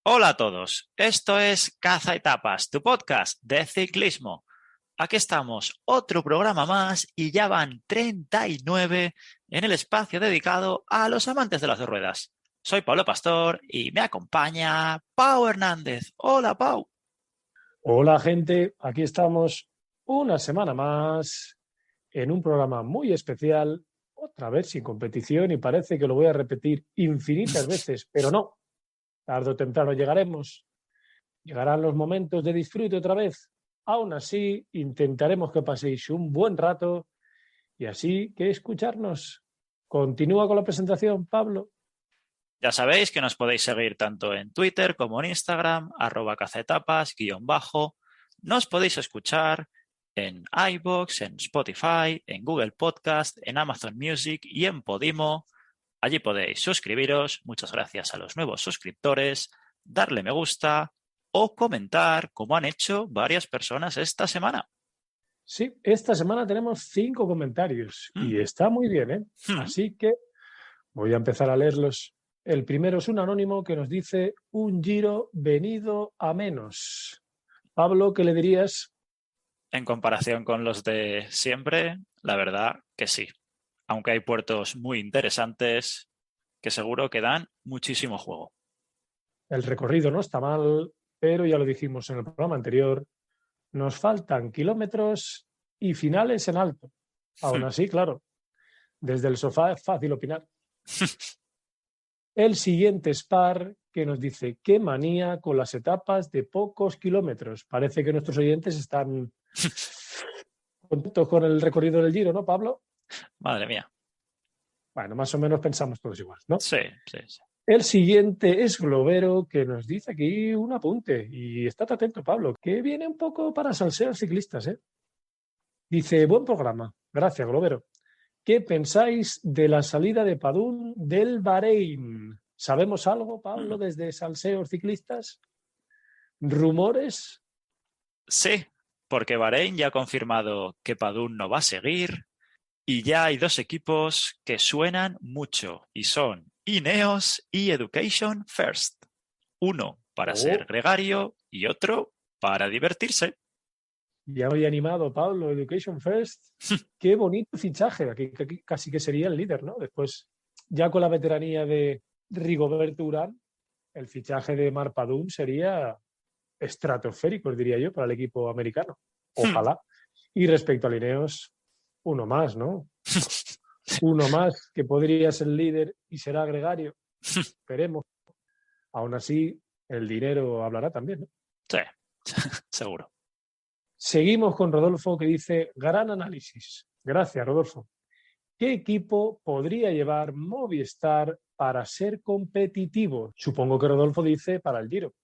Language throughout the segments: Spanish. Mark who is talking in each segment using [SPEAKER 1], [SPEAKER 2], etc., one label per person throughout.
[SPEAKER 1] Hola a todos, esto es Caza Etapas, tu podcast de ciclismo. Aquí estamos, otro programa más y ya van 39 en el espacio dedicado a los amantes de las dos ruedas. Soy Pablo Pastor y me acompaña Pau Hernández. Hola, Pau.
[SPEAKER 2] Hola gente, aquí estamos una semana más en un programa muy especial, otra vez sin competición y parece que lo voy a repetir infinitas veces, pero no, tarde o temprano llegarán los momentos de disfrute otra vez. Aún así, intentaremos que paséis un buen rato y así que escucharnos. Continúa con la presentación, Pablo.
[SPEAKER 1] Ya sabéis que nos podéis seguir tanto en Twitter como en Instagram, @cazaetapas_. Nos podéis escuchar en iVoox, en Spotify, en Google Podcast, en Amazon Music y en Podimo. Allí podéis suscribiros, muchas gracias a los nuevos suscriptores, darle me gusta o comentar como han hecho varias personas esta semana.
[SPEAKER 2] Sí, esta semana tenemos 5 comentarios y está muy bien, ¿eh? Así que voy a empezar a leerlos. El primero es un anónimo que nos dice un Giro venido a menos. Pablo, ¿qué le dirías?
[SPEAKER 1] En comparación con los de siempre, la verdad que sí. Aunque hay puertos muy interesantes que seguro que dan muchísimo juego.
[SPEAKER 2] El recorrido no está mal, pero ya lo dijimos en el programa anterior, nos faltan kilómetros y finales en alto. Aún así, claro, desde el sofá es fácil opinar. El siguiente Spar que nos dice, qué manía con las etapas de pocos kilómetros. Parece que nuestros oyentes están contentos con el recorrido del Giro, ¿no, Pablo?
[SPEAKER 1] Madre mía.
[SPEAKER 2] Bueno, más o menos pensamos todos igual, ¿no?
[SPEAKER 1] Sí, sí, sí.
[SPEAKER 2] El siguiente es Globero, que nos dice aquí un apunte. Y estate atento, Pablo, que viene un poco para salsear ciclistas, ¿eh? Dice, buen programa. Gracias, Globero. ¿Qué pensáis de la salida de Padún del Bahrein? ¿Sabemos algo, Pablo, desde salseos ciclistas? ¿Rumores?
[SPEAKER 1] Sí, porque Bahrein ya ha confirmado que Padún no va a seguir y ya hay dos equipos que suenan mucho y son Ineos y Education First. Uno para ser
[SPEAKER 2] Oh,
[SPEAKER 1] gregario y otro para divertirse.
[SPEAKER 2] ya me había animado, Pablo, Education First. Qué bonito fichaje. Aquí casi que sería el líder, ¿no? Después, ya con la veteranía de Rigoberto Urán, el fichaje de Mark Padún sería estratosférico, diría yo, para el equipo americano. Ojalá. Y respecto a Lineos, uno más, ¿no? Uno más que podría ser líder y será gregario. Esperemos. Aún así, el dinero hablará también, ¿no?
[SPEAKER 1] Sí, seguro.
[SPEAKER 2] Seguimos con Rodolfo que dice, gran análisis. Gracias, Rodolfo. ¿Qué equipo podría llevar Movistar para ser competitivo? Supongo que Rodolfo dice para el Giro.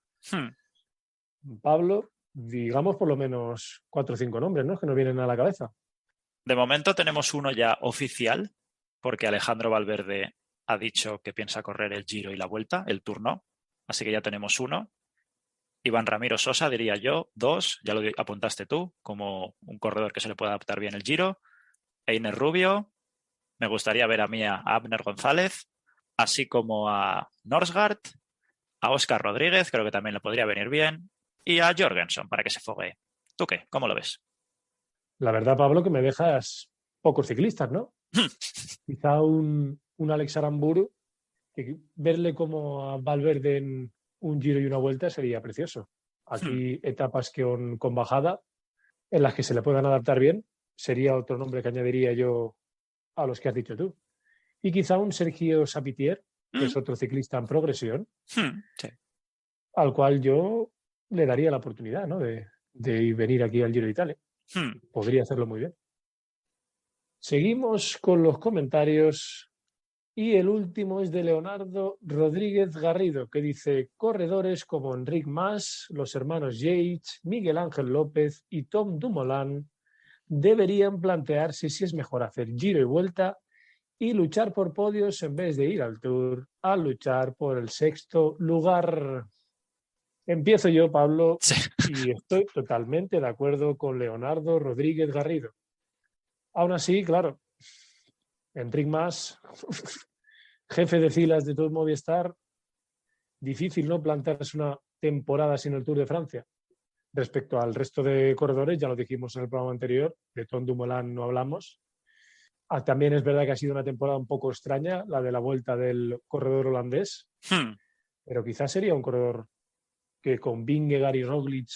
[SPEAKER 2] Pablo, digamos por lo menos 4 o 5 nombres, ¿no? Que nos vienen a la cabeza.
[SPEAKER 1] De momento tenemos uno ya oficial, porque Alejandro Valverde ha dicho que piensa correr el Giro y la Vuelta, el Tour no. Así que ya tenemos uno. Iván Ramiro Sosa, diría yo, dos, ya lo apuntaste tú, como un corredor que se le puede adaptar bien el Giro. Einer Rubio, me gustaría ver a mí a Abner González, así como a Norsgaard, a Óscar Rodríguez, creo que también le podría venir bien, y a Jorgensen para que se foguee. ¿Tú qué? ¿Cómo lo ves?
[SPEAKER 2] La verdad, Pablo, que me dejas pocos ciclistas, ¿no? Quizá un Alex Aramburu, que verle como a Valverde en un Giro y una Vuelta sería precioso. Aquí etapas con bajada en las que se le puedan adaptar bien, sería otro nombre que añadiría yo a los que has dicho tú. Y quizá un Sergio Sapitier, que es otro ciclista en progresión,
[SPEAKER 1] Sí.
[SPEAKER 2] al cual yo le daría la oportunidad, ¿no? de venir aquí al Giro de Italia. Podría hacerlo muy bien. Seguimos con los comentarios y el último es de Leonardo Rodríguez Garrido, que dice, corredores como Enric Mas, los hermanos Yates, Miguel Ángel López y Tom Dumoulin deberían plantearse si es mejor hacer Giro y Vuelta y luchar por podios en vez de ir al Tour a luchar por el sexto lugar. Empiezo yo, Pablo,
[SPEAKER 1] Sí.
[SPEAKER 2] y estoy totalmente de acuerdo con Leonardo Rodríguez Garrido. Aún así, claro, Enric Mas, jefe de filas de todo Movistar, difícil, ¿no?, plantearse una temporada sin el Tour de Francia. Respecto al resto de corredores, ya lo dijimos en el programa anterior, de Tom Dumoulin no hablamos. También es verdad que ha sido una temporada un poco extraña, la de la vuelta del corredor holandés, pero quizás sería un corredor que con Vingegaard y Roglic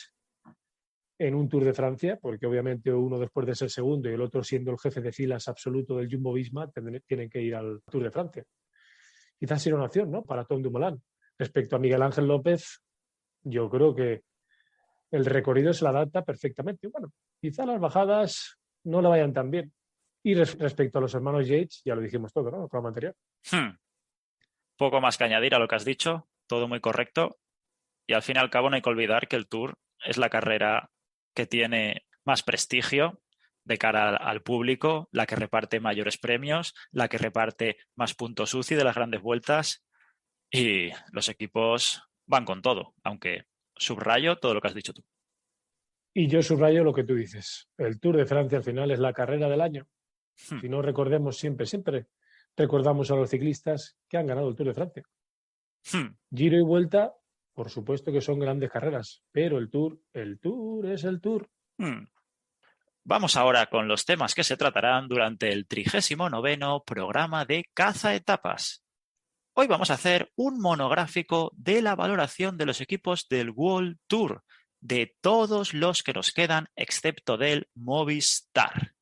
[SPEAKER 2] en un Tour de Francia, porque obviamente uno después de ser segundo y el otro siendo el jefe de filas absoluto del Jumbo-Visma, tienen que ir al Tour de Francia. Quizás sería una opción, ¿no?, para Tom Dumoulin. Respecto a Miguel Ángel López, yo creo que el recorrido se la adapta perfectamente. Bueno, quizá las bajadas no le vayan tan bien. Y respecto a los hermanos Yates, ya lo dijimos todo, ¿no?, en el programa anterior.
[SPEAKER 1] Poco más que añadir a lo que has dicho, todo muy correcto. Y al fin y al cabo no hay que olvidar que el Tour es la carrera que tiene más prestigio de cara al público, la que reparte mayores premios, la que reparte más puntos UCI de las grandes vueltas, y los equipos van con todo, aunque subrayo todo lo que has dicho tú.
[SPEAKER 2] Y yo subrayo lo que tú dices. El Tour de Francia al final es la carrera del año. Si no, recordemos siempre recordamos a los ciclistas que han ganado el Tour de Francia. Giro y Vuelta, por supuesto que son grandes carreras, pero el Tour es el Tour.
[SPEAKER 1] Vamos ahora con los temas que se tratarán durante el 39º programa de Caza Etapas. Hoy vamos a hacer un monográfico de la valoración de los equipos del World Tour, de todos los que nos quedan excepto del Movistar.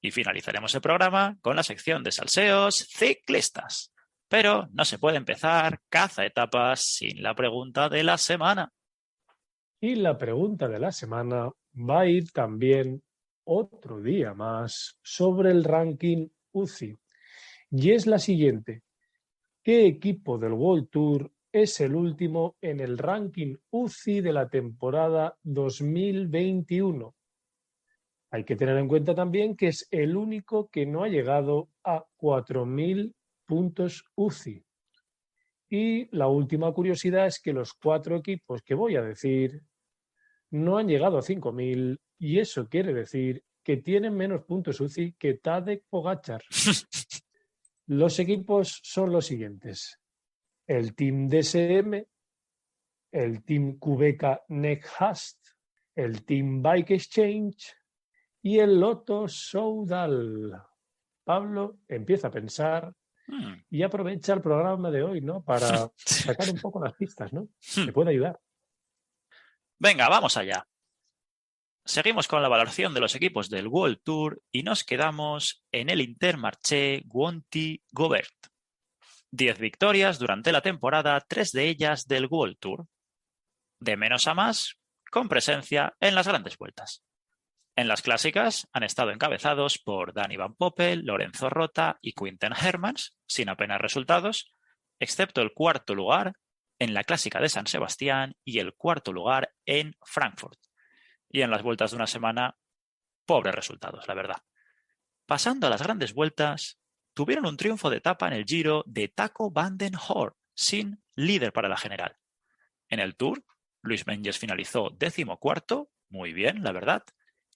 [SPEAKER 1] Y finalizaremos el programa con la sección de salseos ciclistas. Pero no se puede empezar Caza Etapas sin la pregunta de la semana.
[SPEAKER 2] Y la pregunta de la semana va a ir también otro día más sobre el ranking UCI. Y es la siguiente. ¿Qué equipo del World Tour es el último en el ranking UCI de la temporada 2021? Hay que tener en cuenta también que es el único que no ha llegado a 4.000 puntos UCI. Y la última curiosidad es que los 4 equipos que voy a decir no han llegado a 5.000 y eso quiere decir que tienen menos puntos UCI que Tadej Pogačar. Los equipos son los siguientes. El Team DSM, el Team Qhubeka Next, el Team Bike Exchange y el Lotto Soudal. Pablo empieza a pensar y aprovecha el programa de hoy, ¿no?, para sacar un poco las pistas, ¿no? Te puede ayudar.
[SPEAKER 1] Venga, vamos allá. Seguimos con la valoración de los equipos del World Tour y nos quedamos en el Intermarché Wanty-Gobert. 10 victorias durante la temporada, 3 de ellas del World Tour. De menos a más, con presencia en las grandes vueltas. En las clásicas han estado encabezados por Dani Van Poppel, Lorenzo Rota y Quinten Hermans, sin apenas resultados, excepto el 4º lugar en la clásica de San Sebastián y el 4º lugar en Frankfurt. Y en las vueltas de una semana, pobres resultados, la verdad. Pasando a las grandes vueltas, tuvieron un triunfo de etapa en el Giro de Taco van den Hoorn, sin líder para la general. En el Tour, Luis Menges finalizó 14º, muy bien, la verdad,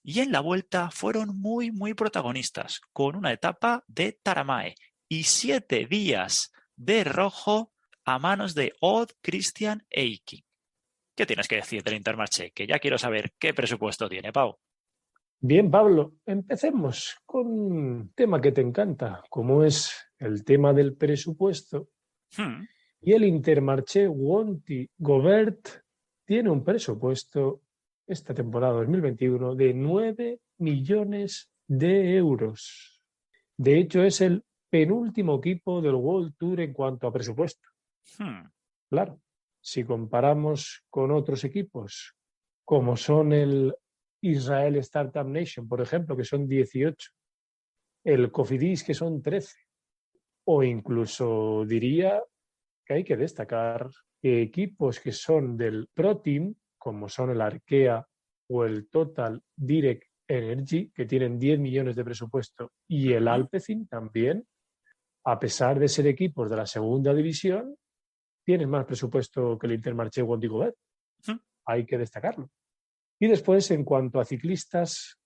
[SPEAKER 1] y en la vuelta fueron muy protagonistas, con una etapa de Taramae y 7 días de rojo a manos de Odd Christian Eiking. ¿Qué tienes que decir del Intermarché? Que ya quiero saber qué presupuesto tiene, Pau.
[SPEAKER 2] Bien, Pablo, empecemos con un tema que te encanta, como es el tema del presupuesto. Y el Intermarché Wanty-Gobert tiene un presupuesto esta temporada 2021 de 9 millones de euros. De hecho, es el penúltimo equipo del World Tour en cuanto a presupuesto. Claro, si comparamos con otros equipos, como son el Israel Startup Nation, por ejemplo, que son 18, el Cofidis, que son 13, o incluso diría que hay que destacar que equipos que son del Pro Team, como son el Arkea o el Total Direct Energy, que tienen 10 millones de presupuesto, y el Alpecin también, a pesar de ser equipos de la segunda división, tienen más presupuesto que el Intermarché Wanty-Gobert. Hay que destacarlo. Y después, en cuanto a ciclistas,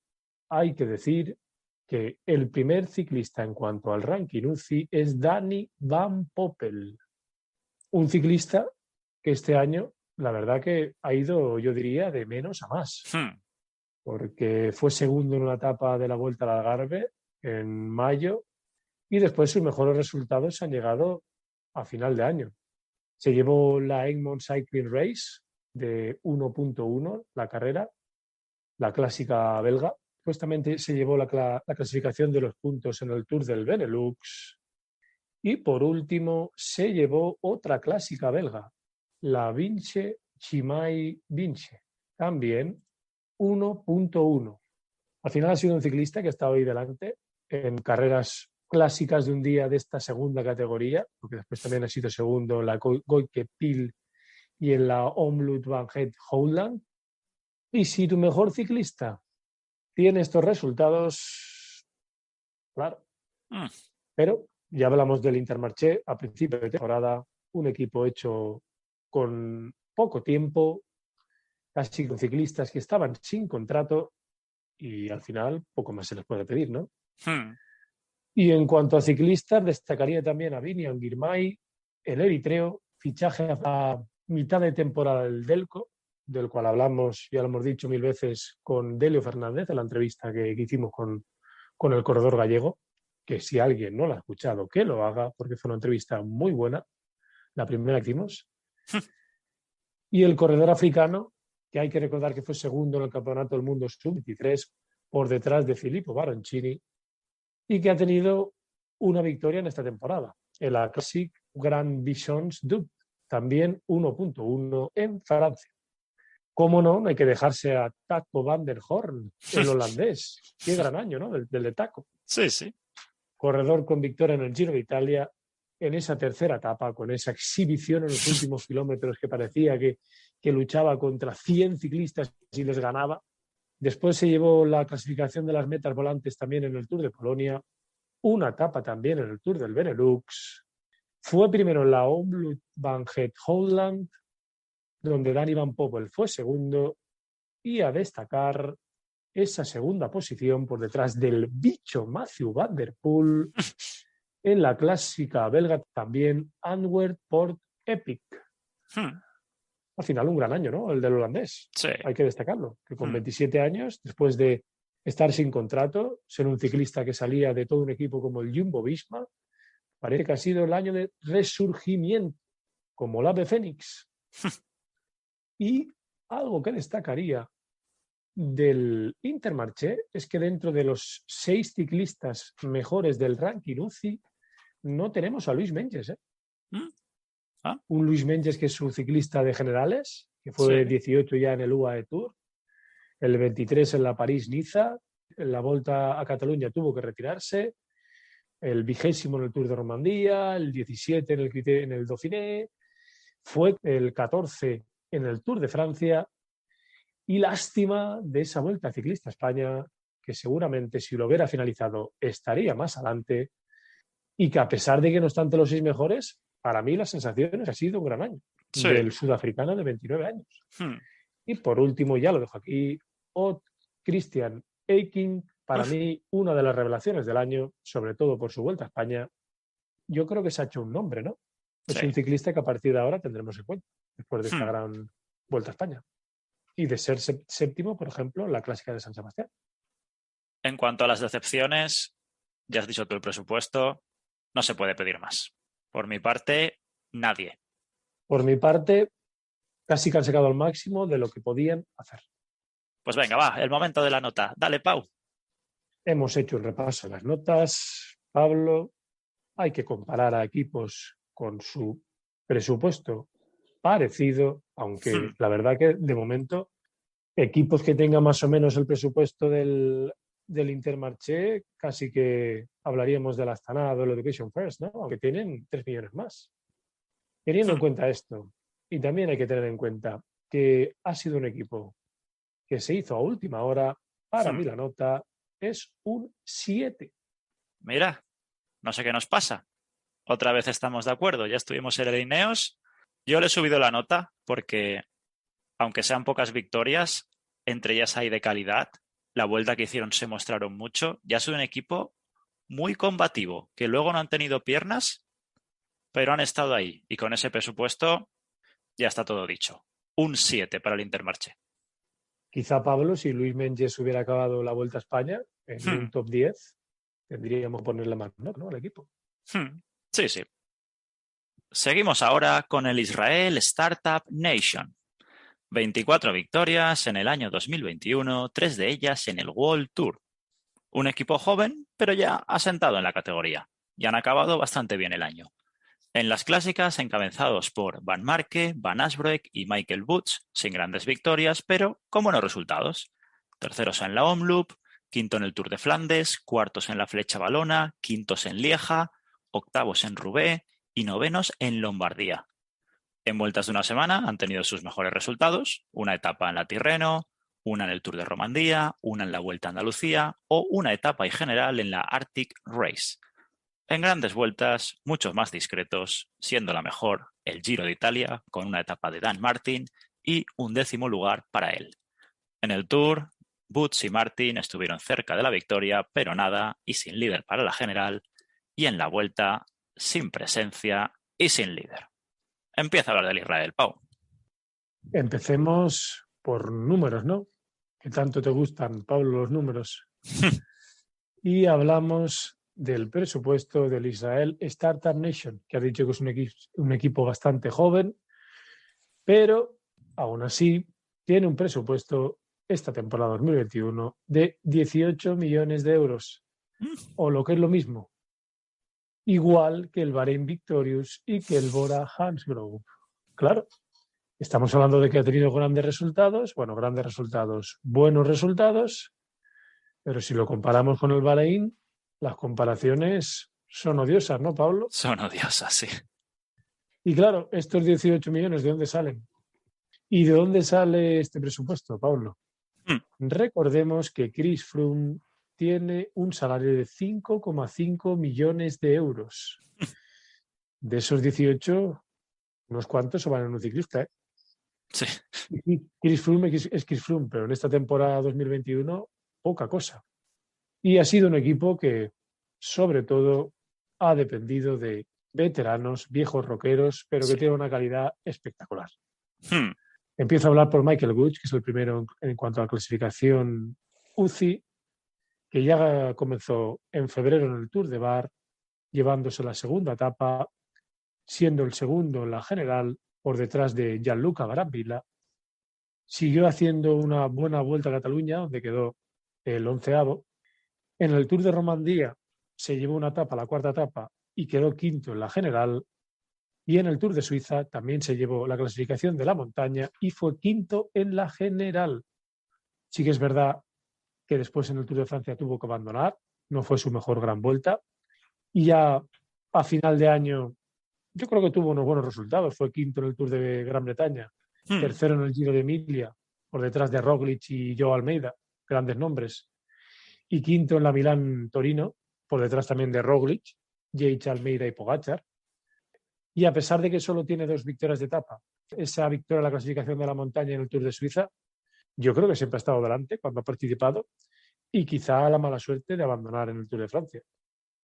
[SPEAKER 2] hay que decir que el primer ciclista en cuanto al ranking UCI es Dani Van Poppel, un ciclista que este año, la verdad que ha ido, yo diría, de menos a más, porque fue segundo en una etapa de la Vuelta al Algarve en mayo y después sus mejores resultados han llegado a final de año. Se llevó la Egmont Cycling Race de 1.1, la carrera, la clásica belga. Supuestamente se llevó la clasificación de los puntos en el Tour del Benelux. Y por último, se llevó otra clásica belga, la Vinci Chimay Vinci, también 1.1. Al final ha sido un ciclista que ha estado ahí delante en carreras clásicas de un día de esta segunda categoría, porque después también ha sido segundo en la Goike Pil y en la Omloop Van Het Holland. Y si tu mejor ciclista tiene estos resultados, claro. Pero ya hablamos del Intermarché a principio de temporada, un equipo hecho con poco tiempo, casi con ciclistas que estaban sin contrato y al final poco más se les puede pedir, ¿no? Y en cuanto a ciclistas, destacaría también a Vinian Girmay, el eritreo, fichaje a mitad de temporada del Delco, del cual hablamos, ya lo hemos dicho 1000 veces, con Delio Fernández, en la entrevista que hicimos con el corredor gallego, que si alguien no la ha escuchado, que lo haga, porque fue una entrevista muy buena, la primera que hicimos. Y el corredor africano, que hay que recordar que fue segundo en el Campeonato del Mundo Sub-23, por detrás de Filippo Baroncini, y que ha tenido una victoria en esta temporada, en la Classic Grand Visions Dub, también 1.1 en Francia. ¿Cómo no? Hay que dejarse a Taco van der Horn, el holandés. Qué gran año, ¿no? Del de Taco.
[SPEAKER 1] Sí, sí.
[SPEAKER 2] Corredor con victoria en el Giro de Italia, en esa tercera etapa, con esa exhibición en los últimos kilómetros que parecía que luchaba contra 100 ciclistas y les ganaba. Después se llevó la clasificación de las metas volantes también en el Tour de Polonia, una etapa también en el Tour del Benelux. Fue primero en la Omloop Van Het Holland, donde Dani Van Poppel fue segundo, y a destacar esa segunda posición por detrás del bicho Matthew Van Der Poel en la clásica belga también Antwerp-Port Epic. Al final un gran año, ¿no? El del holandés.
[SPEAKER 1] Sí.
[SPEAKER 2] Hay que destacarlo, que con 27 años, después de estar sin contrato, ser un ciclista que salía de todo un equipo como el Jumbo-Visma, parece que ha sido el año de resurgimiento, como el ave fénix. Y algo que destacaría del Intermarché es que dentro de los 6 ciclistas mejores del ranking UCI no tenemos a Luis Menges, ¿eh? Un Luis Menges que es un ciclista de generales, que fue 18 ya en el UAE Tour, el 23 en la París-Niza, en la Volta a Cataluña tuvo que retirarse, el 20º en el Tour de Romandía, el 17 en el Dauphiné, fue el 14 en el Tour de Francia. Y lástima de esa Vuelta Ciclista a España, que seguramente si lo hubiera finalizado estaría más adelante, y que a pesar de que no está entre los 6 mejores, para mí las sensaciones ha sido un gran año del sudafricano de 29 años. Y por último, ya lo dejo aquí, Ott Christian Eiking, para mí una de las revelaciones del año, sobre todo por su Vuelta a España. Yo creo que se ha hecho un nombre, ¿no? Es un ciclista que a partir de ahora tendremos en cuenta, después de esta gran Vuelta a España. Y de ser séptimo, por ejemplo, en la Clásica de San Sebastián.
[SPEAKER 1] En cuanto a las decepciones, ya has dicho tú el presupuesto, no se puede pedir más. Por mi parte, nadie.
[SPEAKER 2] Por mi parte, casi que han sacado al máximo de lo que podían hacer.
[SPEAKER 1] Pues venga, va, el momento de la nota. Dale, Pau.
[SPEAKER 2] Hemos hecho un repaso de las notas, Pablo. Hay que comparar a equipos con su presupuesto parecido, aunque la verdad que de momento equipos que tengan más o menos el presupuesto del Intermarché, casi que hablaríamos de la Astana o el Education First, ¿no? Aunque tienen 3 millones más. Teniendo en cuenta esto, y también hay que tener en cuenta que ha sido un equipo que se hizo a última hora, para mí la nota es un 7.
[SPEAKER 1] Mira, no sé qué nos pasa. Otra vez estamos de acuerdo, ya estuvimos en el Ineos. Yo le he subido la nota porque, aunque sean pocas victorias, entre ellas hay de calidad. La vuelta que hicieron se mostraron mucho. Ya ha sido un equipo muy combativo, que luego no han tenido piernas, pero han estado ahí. Y con ese presupuesto, Ya está todo dicho. Un 7 para el Intermarché.
[SPEAKER 2] Quizá Pablo, si Luis Menges hubiera acabado la Vuelta a España en un top 10, tendríamos que ponerle más, ¿no? Al equipo.
[SPEAKER 1] Sí, sí. Seguimos ahora con el Israel Startup Nation. 24 victorias en el año 2021, 3 de ellas en el World Tour. Un equipo joven, pero ya asentado en la categoría, y han acabado bastante bien el año. En las clásicas, encabezados por Van Marke, Van Asbroek y Michael Woods, sin grandes victorias, pero con buenos resultados. Terceros en la Omloop, quinto en el Tour de Flandes, cuartos en la Flecha Valona, quintos en Lieja, octavos en Roubaix y novenos en Lombardía. En vueltas de una semana han tenido sus mejores resultados, una etapa en la Tirreno, una en el Tour de Romandía, una en la Vuelta a Andalucía o una etapa y general en la Arctic Race. En grandes vueltas, muchos más discretos, siendo la mejor el Giro de Italia, con una etapa de Dan Martin y un 10º lugar para él. En el Tour, Woods y Martin estuvieron cerca de la victoria, pero nada y sin líder para la general, y en la Vuelta, sin presencia y sin líder. Empieza a hablar del Israel, Pau.
[SPEAKER 2] Empecemos por números, ¿no? Que tanto te gustan, Pablo, los números. Y hablamos del presupuesto del Israel Startup Nation, que ha dicho que es un equipo bastante joven, pero aún así tiene un presupuesto esta temporada 2021 de 18 millones de euros, o lo que es lo mismo, igual que el Bahrein Victorious y que el Bora Hansgrohe. Claro, estamos hablando de que ha tenido grandes resultados, buenos resultados, pero si lo comparamos con el Bahrein, las comparaciones son odiosas, ¿no, Pablo?
[SPEAKER 1] Son odiosas, sí.
[SPEAKER 2] Y claro, estos 18 millones, ¿de dónde salen? ¿Y de dónde sale este presupuesto, Pablo? Recordemos que Chris Froome tiene un salario de 5,5 millones de euros. De esos 18, unos cuantos se van en un ciclista, ¿eh?
[SPEAKER 1] Sí.
[SPEAKER 2] Chris Froome es Chris Froome, pero en esta temporada 2021, poca cosa. Y ha sido un equipo que, sobre todo, ha dependido de veteranos, viejos rockeros, pero que tiene una calidad espectacular. Empiezo a hablar por Michael Woods, que es el primero en cuanto a la clasificación UCI, que ya comenzó en febrero en el Tour de Bar, llevándose la segunda etapa, siendo el segundo en la general por detrás de Gianluca Brambilla. Siguió haciendo una buena vuelta a Cataluña, donde quedó el 11º. En el Tour de Romandía se llevó una etapa, la cuarta etapa, y quedó quinto en la general. Y en el Tour de Suiza también se llevó la clasificación de la montaña y fue quinto en la general. Sí que es verdad que después en el Tour de Francia tuvo que abandonar, no fue su mejor gran vuelta. Y ya a final de año yo creo que tuvo unos buenos resultados. Fue quinto en el Tour de Gran Bretaña, tercero en el Giro de Emilia, por detrás de Roglic y Joe Almeida, grandes nombres. Y quinto en la Milán-Torino, por detrás también de Roglic, Yates, Almeida y Pogačar. Y a pesar de que solo tiene 2 victorias de etapa, esa victoria en la clasificación de la montaña en el Tour de Suiza, yo creo que siempre ha estado delante cuando ha participado y quizá la mala suerte de abandonar en el Tour de Francia.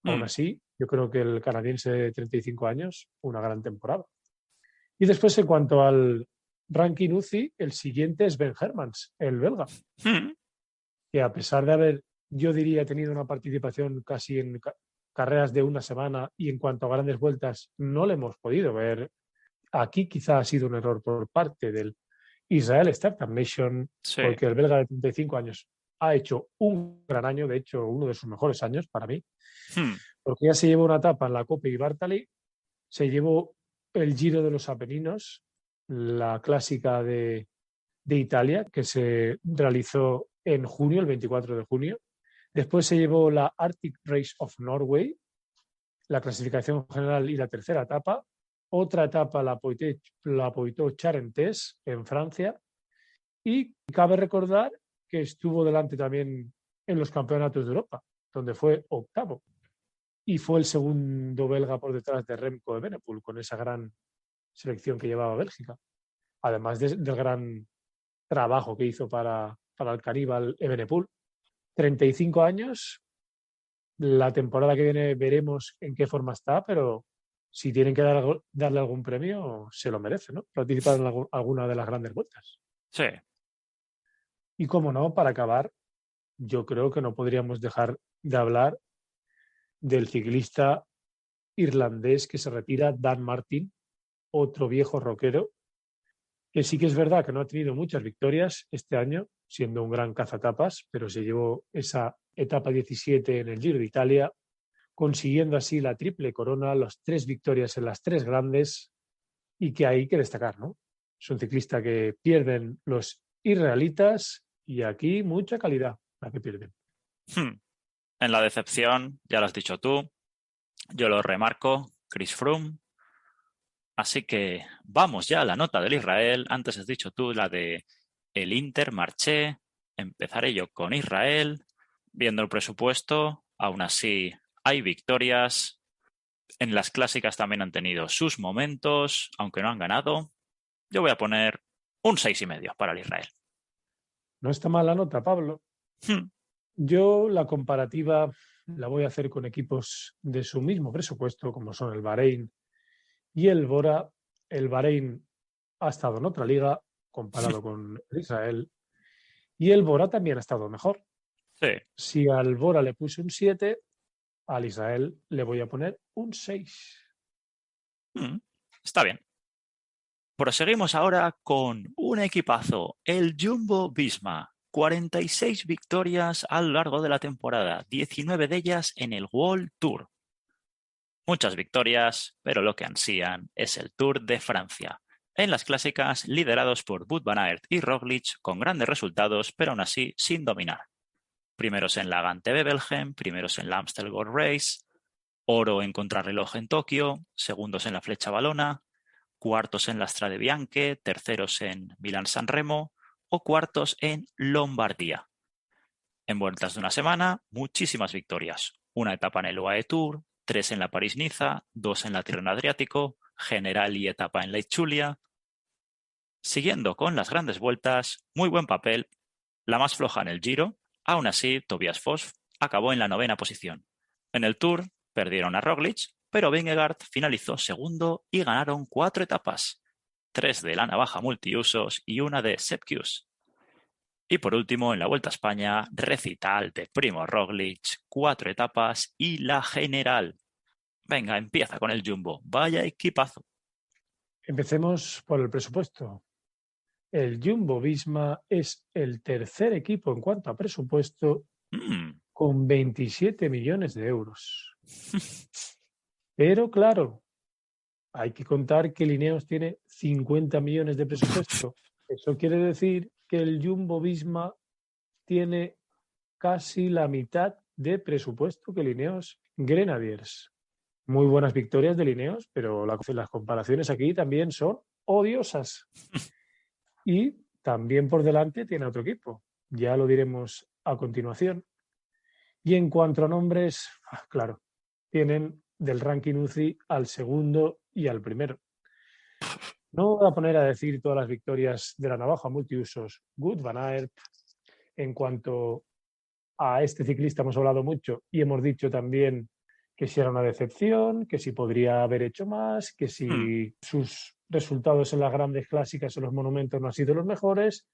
[SPEAKER 2] Aún así, yo creo que el canadiense de 35 años, una gran temporada. Y después, en cuanto al ranking UCI, el siguiente es Ben Hermans, el belga, que a pesar de haber, yo diría, tenido una participación casi en carreras de una semana y en cuanto a grandes vueltas no le hemos podido ver. Aquí quizá ha sido un error por parte del Israel Startup Nation, porque el belga de 35 años ha hecho un gran año, de hecho uno de sus mejores años para mí, porque ya se llevó una etapa en la Coppa Bartali, se llevó el Giro de los Apeninos, la clásica de Italia, que se realizó en junio, el 24 de junio. Después se llevó la Arctic Race of Norway, la clasificación general y la tercera etapa. Otra etapa, la Poitou-Charentes, en Francia. Y cabe recordar que estuvo delante también en los campeonatos de Europa, donde fue octavo. Y fue el segundo belga por detrás de Remco Evenepoel, con esa gran selección que llevaba Bélgica. Además del gran trabajo que hizo para el caníbal Evenepoel. 35 años, la temporada que viene veremos en qué forma está, pero si tienen que darle algún premio, se lo merece, ¿no? Participar en alguna de las grandes vueltas.
[SPEAKER 1] Sí.
[SPEAKER 2] Y como no, para acabar, yo creo que no podríamos dejar de hablar del ciclista irlandés que se retira, Dan Martin, otro viejo rockero, que sí que es verdad que no ha tenido muchas victorias este año, siendo un gran cazatapas, pero se llevó esa etapa 17 en el Giro de Italia, consiguiendo así la triple corona, las 3 victorias en las 3 grandes, y que hay que destacar, ¿no? Es un ciclista que pierden los israelitas y aquí mucha calidad la que pierden.
[SPEAKER 1] En la decepción, ya lo has dicho tú, yo lo remarco, Chris Froome. Así que vamos ya a la nota del Israel. Antes has dicho tú la de el Inter, marché. Empezaré yo con Israel. Viendo el presupuesto, aún así hay victorias. En las clásicas también han tenido sus momentos, aunque no han ganado. Yo voy a poner un 6,5 para el Israel.
[SPEAKER 2] No está mal la nota, Pablo. Yo la comparativa la voy a hacer con equipos de su mismo presupuesto, como son el Bahrein y el Bora. El Bahrein ha estado en otra liga comparado con el Israel y el Bora también ha estado mejor.
[SPEAKER 1] Sí.
[SPEAKER 2] Si al Bora le puse un 7, al Israel le voy a poner un 6.
[SPEAKER 1] Está bien. Proseguimos ahora con un equipazo, el Jumbo Visma. 46 victorias a lo largo de la temporada, 19 de ellas en el World Tour. Muchas victorias, pero lo que ansían es el Tour de Francia. En las clásicas, liderados por Wout van Aert y Roglic, con grandes resultados, pero aún así sin dominar. Primeros en la Gante-Wevelgem, primeros en la Amstel Gold Race, oro en contrarreloj en Tokio, segundos en la Flecha Valona, cuartos en la Strade Bianche, terceros en Milán-San Remo o cuartos en Lombardía. En vueltas de una semana, muchísimas victorias. Una etapa en el UAE Tour, 3 en la París-Niza, 2 en la Tirreno Adriático, general y etapa en Lake Julia. Siguiendo con las grandes vueltas, muy buen papel, la más floja en el Giro. Aún así, Tobias Foss acabó en la 9ª posición. En el Tour perdieron a Roglic, pero Vingegaard finalizó segundo y ganaron 4 etapas, 3 de la navaja multiusos y una de Sepp Kuss. Y por último, en la Vuelta a España, recital de Primo Roglic, 4 etapas y la general. Venga, empieza con el Jumbo. Vaya equipazo.
[SPEAKER 2] Empecemos por el presupuesto. El Jumbo Visma es el tercer equipo en cuanto a presupuesto con 27 millones de euros. Pero claro, hay que contar que Lineos tiene 50 millones de presupuesto. Eso quiere decir que el Jumbo Visma tiene casi la mitad de presupuesto que Lineos Grenadiers. Muy buenas victorias de Lineos, pero las comparaciones aquí también son odiosas. Y también por delante tiene otro equipo. Ya lo diremos a continuación. Y en cuanto a nombres, claro, tienen del ranking UCI al segundo y al primero. No voy a poner a decir todas las victorias de la navaja multiusos. Wout van Aert. En cuanto a este ciclista hemos hablado mucho y hemos dicho también que si era una decepción, que si podría haber hecho más, que si sus resultados en las grandes clásicas o los monumentos no han sido los mejores.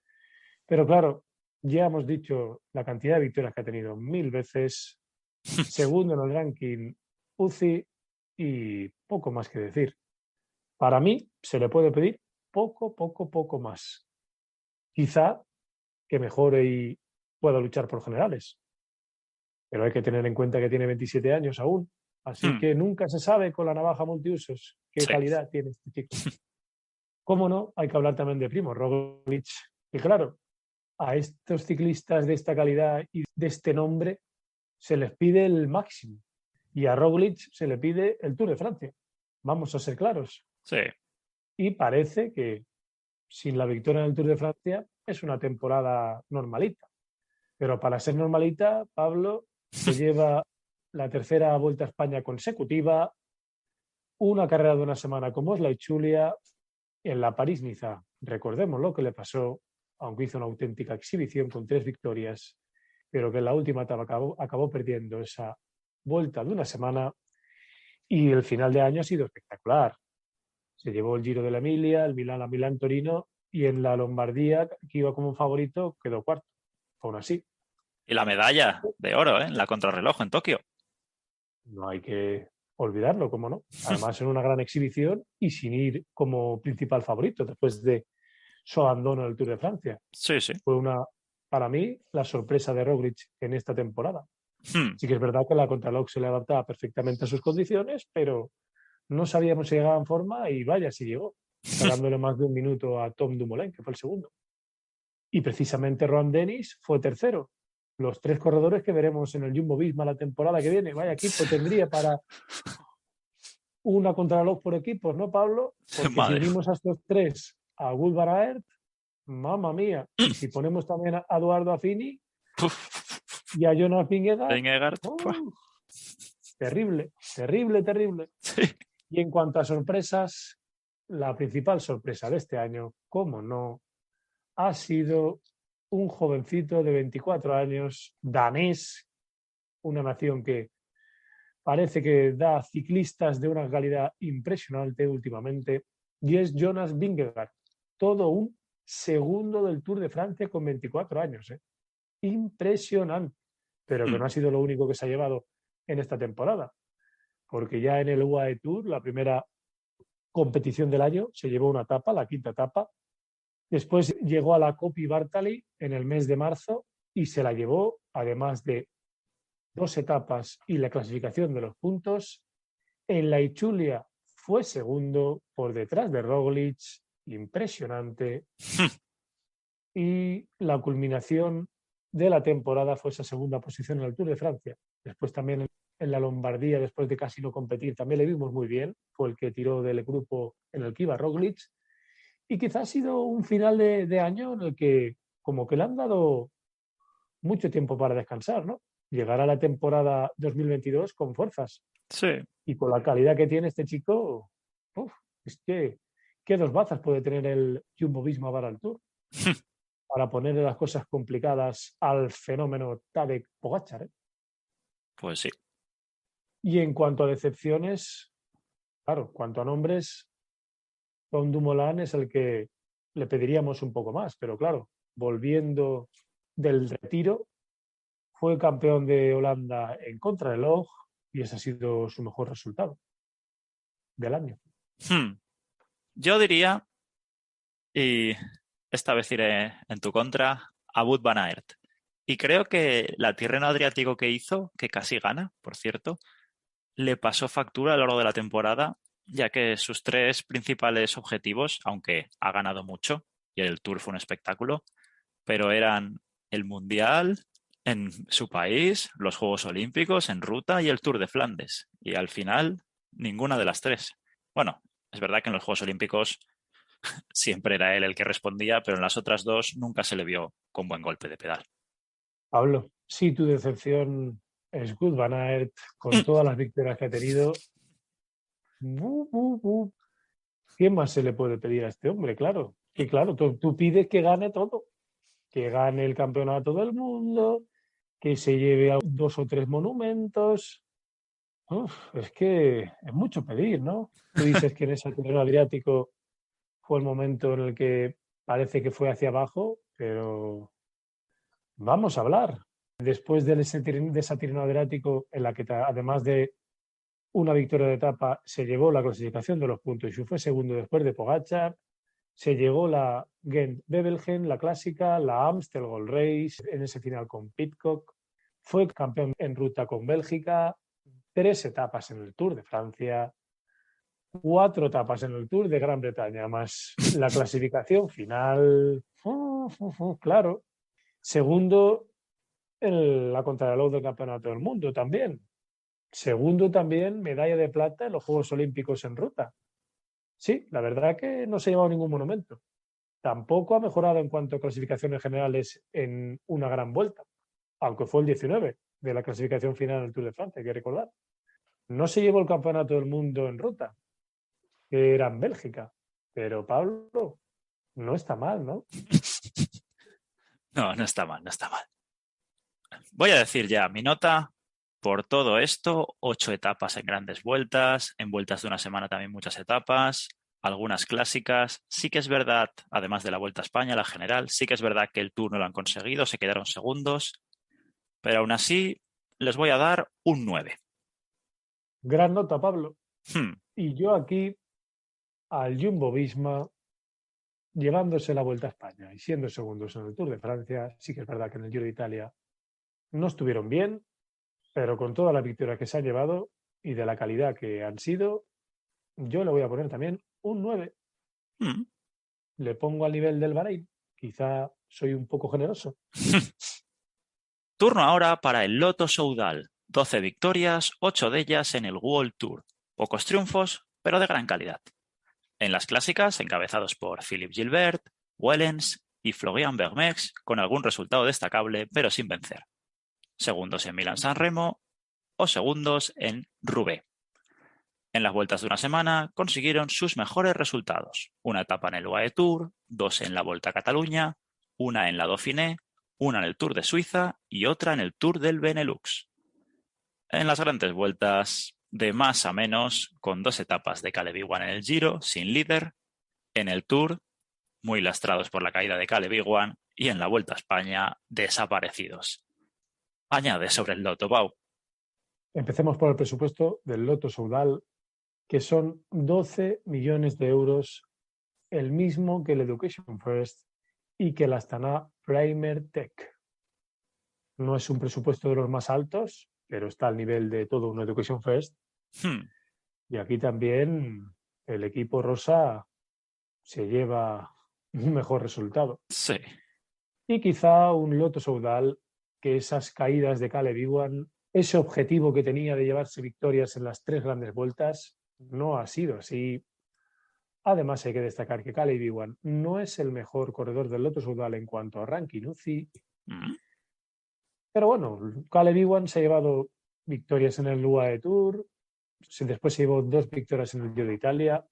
[SPEAKER 2] Pero claro, ya hemos dicho la cantidad de victorias que ha tenido 1000 veces, segundo en el ranking UCI y poco más que decir. Para mí se le puede pedir poco más. Quizá que mejore y pueda luchar por generales. Pero hay que tener en cuenta que tiene 27 años aún. Así que nunca se sabe con la navaja multiusos qué calidad tiene este chico. Cómo no, hay que hablar también de Primo Roglic. Y claro, a estos ciclistas de esta calidad y de este nombre se les pide el máximo. Y a Roglic se le pide el Tour de Francia. Vamos a ser claros.
[SPEAKER 1] Sí.
[SPEAKER 2] Y parece que sin la victoria en el Tour de Francia es una temporada normalita. Pero para ser normalita, Pablo se lleva la tercera Vuelta a España consecutiva, una carrera de una semana como es la Ichulia, en la París-Niza. Recordemos lo que le pasó, aunque hizo una auténtica exhibición con 3 victorias, pero que en la última etapa acabó perdiendo esa Vuelta de una semana. Y el final de año ha sido espectacular. Se llevó el Giro de la Emilia, el Milán, la Milán-Torino, y en la Lombardía, que iba como favorito, quedó cuarto. Aún así,
[SPEAKER 1] Y la medalla de oro, ¿eh? En la contrarreloj en Tokio.
[SPEAKER 2] no hay que olvidarlo, cómo no. Además, en una gran exhibición y sin ir como principal favorito después de su abandono en el Tour de Francia.
[SPEAKER 1] Sí, sí.
[SPEAKER 2] Fue para mí, la sorpresa de Roglic en esta temporada.
[SPEAKER 1] Hmm.
[SPEAKER 2] Sí que es verdad que la contrarreloj se le adaptaba perfectamente a sus condiciones, pero no sabíamos si llegaba en forma y vaya si llegó, sacándole más de un minuto a Tom Dumoulin, que fue el segundo. Y precisamente Rohan Dennis fue tercero. Los 3 corredores que veremos en el Jumbo-Visma la temporada que viene. Vaya equipo tendría para una contrarreloj por equipos, ¿no, Pablo? Porque si
[SPEAKER 1] Madre.
[SPEAKER 2] unimos a estos 3 a Wout van Aert, mamma mía. Y si ponemos también a Eduardo Affini y a Jonas Vingegaard,
[SPEAKER 1] Vingegaard.
[SPEAKER 2] terrible, terrible, terrible.
[SPEAKER 1] Sí.
[SPEAKER 2] Y en cuanto a sorpresas, la principal sorpresa de este año, cómo no, ha sido un jovencito de 24 años, danés, una nación que parece que da ciclistas de una calidad impresionante últimamente, y es Jonas Vingegaard, todo un segundo del Tour de Francia con 24 años. Impresionante, pero que no ha sido lo único que se ha llevado en esta temporada, porque ya en el UAE Tour, la primera competición del año, se llevó una etapa, la quinta etapa. Después llegó a la Coppi Bartali en el mes de marzo y se la llevó, además de 2 etapas y la clasificación de los puntos. En la Ichulia fue segundo por detrás de Roglic, impresionante. Y la culminación de la temporada fue esa segunda posición en el Tour de Francia. Después también en la Lombardía, después de casi no competir, también le vimos muy bien. Fue el que tiró del grupo en el que iba Roglic. Y quizás ha sido un final de año en el que como que le han dado mucho tiempo para descansar, ¿no? Llegará la temporada 2022 con fuerzas.
[SPEAKER 1] Sí.
[SPEAKER 2] Y con la calidad que tiene este chico, es que qué 2 bazas puede tener el Jumbo-Visma para el Tour para ponerle las cosas complicadas al fenómeno Tadej Pogačar.
[SPEAKER 1] Pues sí.
[SPEAKER 2] Y en cuanto a decepciones, claro, cuanto a nombres, Tom Dumoulin es el que le pediríamos un poco más, pero claro, volviendo del retiro, fue campeón de Holanda en contrarreloj y ese ha sido su mejor resultado del año.
[SPEAKER 1] Yo diría, y esta vez iré en tu contra, a Wout van Aert. Y creo que la Tirreno Adriático que hizo, que casi gana, por cierto, le pasó factura a lo largo de la temporada, ya que sus 3 principales objetivos, aunque ha ganado mucho, y el Tour fue un espectáculo, pero eran el Mundial en su país, los Juegos Olímpicos en ruta y el Tour de Flandes. Y al final, ninguna de las 3. Bueno, es verdad que en los Juegos Olímpicos siempre era él el que respondía, pero en las otras 2 nunca se le vio con buen golpe de pedal.
[SPEAKER 2] Pablo, si tu decepción es Wout van Aert, con todas las victorias que ha tenido, ¿qué más se le puede pedir a este hombre? Claro, que claro, tú pides que gane todo, que gane el campeonato del mundo, que se lleve a 2 o 3 monumentos. Es que es mucho pedir, ¿no? Tú dices que en ese terreno Adriático fue el momento en el que parece que fue hacia abajo, pero vamos a hablar. Después de esa Tirreno Adriático, en la que además de una victoria de etapa, se llevó la clasificación de los puntos y fue segundo después de Pogačar, se llegó la Gent-Wevelgem, la clásica, la Amstel Gold Race, en ese final con Pidcock, fue campeón en ruta con Bélgica, 3 etapas en el Tour de Francia, 4 etapas en el Tour de Gran Bretaña, más la clasificación final. Claro. Segundo en la contrarreloj del Campeonato del Mundo también. Segundo también medalla de plata en los Juegos Olímpicos en ruta. Sí, la verdad que no se ha llevado ningún monumento. Tampoco ha mejorado en cuanto a clasificaciones generales en una gran vuelta, aunque fue el 19 de la clasificación final del Tour de Francia, hay que recordar. No se llevó el Campeonato del Mundo en ruta, que era en Bélgica. Pero Pablo, no está mal, ¿no?
[SPEAKER 1] No, no está mal, no está mal. Voy a decir ya mi nota Por todo esto, 8 etapas en grandes vueltas, en vueltas de una semana también muchas etapas, algunas clásicas. Sí que es verdad, además de la Vuelta a España, la general, sí que es verdad que el Tour no lo han conseguido, se quedaron segundos, pero aún así les voy a dar un 9.
[SPEAKER 2] Gran nota, Pablo.
[SPEAKER 1] Hmm,
[SPEAKER 2] Y yo aquí al Jumbo-Visma llevándose la Vuelta a España y siendo segundos en el Tour de Francia. Sí que es verdad que en el Giro de Italia no estuvieron bien, pero con toda la victoria que se han llevado y de la calidad que han sido, yo le voy a poner también un 9.
[SPEAKER 1] hmm.
[SPEAKER 2] Le pongo al nivel del Bahrein. Quizá soy un poco generoso.
[SPEAKER 1] Turno ahora para el Lotto Soudal. 12 victorias, 8 de ellas en el World Tour. Pocos triunfos, pero de gran calidad. En las clásicas, encabezados por Philippe Gilbert, Wellens y Florian Vermeersch, con algún resultado destacable, pero sin vencer. Segundos en Milán-San Remo o segundos en Roubaix. En las vueltas de una semana consiguieron sus mejores resultados. Una etapa en el UAE Tour, 2 en la Volta a Cataluña, una en la Dauphiné, una en el Tour de Suiza y otra en el Tour del Benelux. En las grandes vueltas, de más a menos, con 2 etapas de Caleb Ewan en el Giro, sin líder, en el Tour, muy lastrados por la caída de Caleb Ewan, y en la Vuelta a España, desaparecidos. Añade sobre el Lotto, Pau.
[SPEAKER 2] Empecemos por el presupuesto del Lotto Soudal, que son 12 millones de euros, el mismo que el Education First y que el Astana Primer Tech. No es un presupuesto de los más altos, pero está al nivel de todo un Education First. Y aquí también el equipo rosa se lleva un mejor resultado.
[SPEAKER 1] Sí.
[SPEAKER 2] Y quizá un Lotto Soudal, que esas caídas de Caleb Ewan, ese objetivo que tenía de llevarse victorias en las 3 grandes vueltas, no ha sido así. Además, hay que destacar que Caleb Ewan no es el mejor corredor del Lotto Soudal en cuanto a ranking UCI. Pero bueno, Caleb Ewan se ha llevado victorias en el UAE Tour, después se llevó 2 victorias en el Giro de Italia,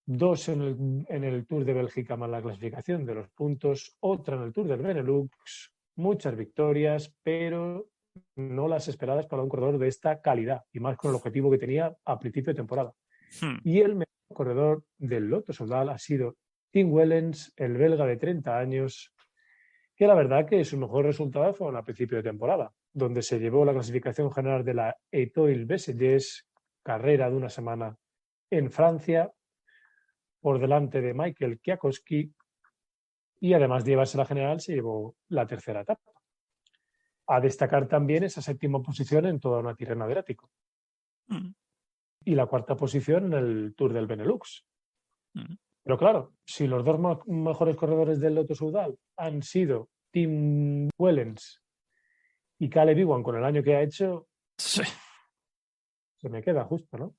[SPEAKER 2] 2 en el Tour de Bélgica más la clasificación de los puntos, otra en el Tour del Benelux, muchas victorias, pero no las esperadas para un corredor de esta calidad y más con el objetivo que tenía a principio de temporada. Y el mejor corredor del Lotto Soudal ha sido Tim Wellens, el belga de 30 años, que la verdad que su mejor resultado fue a principio de temporada, donde se llevó la clasificación general de la Étoile Bessellés, carrera de una semana en Francia, por delante de Michael Kwiatkowski, y además de llevarse la general, se llevó la tercera etapa. A destacar también esa 7ª posición en toda una Tirreno Adriático. Y la 4ª posición en el Tour del Benelux. Pero claro, si los 2 mejores corredores del Lotto Soudal han sido Tim Wellens y Caleb Ewan con el año que ha hecho,
[SPEAKER 1] Sí.
[SPEAKER 2] se me queda justo, ¿no?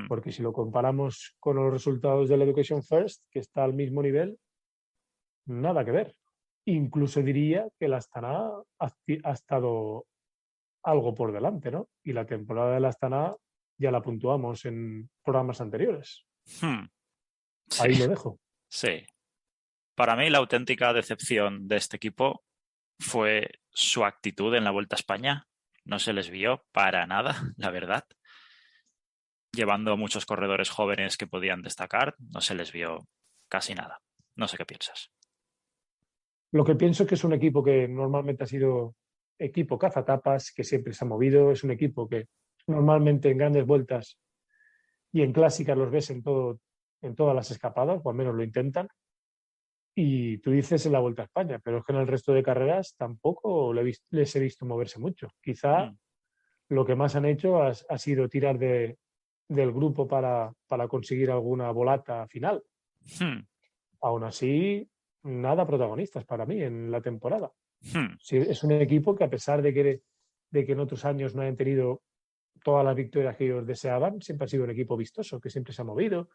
[SPEAKER 2] Porque si lo comparamos con los resultados del Education First, que está al mismo nivel, nada que ver. Incluso diría que la Astana ha estado algo por delante, ¿no? Y la temporada de la Astana ya la puntuamos en programas anteriores.
[SPEAKER 1] Sí.
[SPEAKER 2] Ahí lo dejo.
[SPEAKER 1] Sí. Para mí la auténtica decepción de este equipo fue su actitud en la Vuelta a España. No se les vio para nada, la verdad. Llevando a muchos corredores jóvenes que podían destacar, no se les vio casi nada. No sé qué piensas.
[SPEAKER 2] Lo que pienso es que es un equipo que normalmente ha sido equipo cazatapas, que siempre se ha movido, es un equipo que normalmente en grandes vueltas y en clásicas los ves en todas las escapadas, o al menos lo intentan. Y tú dices en la Vuelta a España, pero es que en el resto de carreras tampoco les he visto moverse mucho. Quizá lo que más han hecho ha sido tirar del grupo para conseguir alguna volata final. Aún así, nada protagonistas para mí en la temporada. Sí, es un equipo que a pesar de que en otros años no hayan tenido todas las victorias que ellos deseaban, siempre ha sido un equipo vistoso, que siempre se ha movido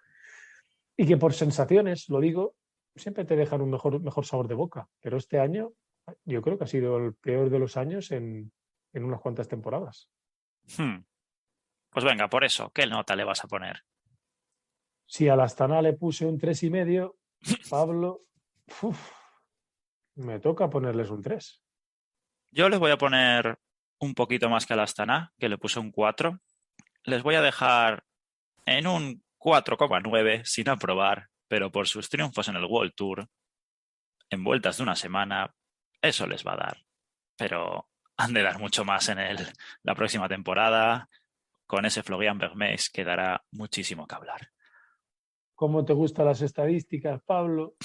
[SPEAKER 2] y que por sensaciones, lo digo, siempre te dejan un mejor sabor de boca. Pero este año yo creo que ha sido el peor de los años en unas cuantas temporadas.
[SPEAKER 1] Pues venga, por eso, ¿qué nota le vas a poner?
[SPEAKER 2] Si a la Astana le puse un 3,5, Pablo, me toca ponerles un 3.
[SPEAKER 1] Yo les voy a poner un poquito más que al Astana, que le puse un 4. Les voy a dejar en un 4,9 sin aprobar, pero por sus triunfos en el World Tour, en vueltas de una semana, eso les va a dar. Pero han de dar mucho más en la próxima temporada. Con ese Florian Vermees quedará muchísimo que hablar.
[SPEAKER 2] ¿Cómo te gustan las estadísticas, Pablo?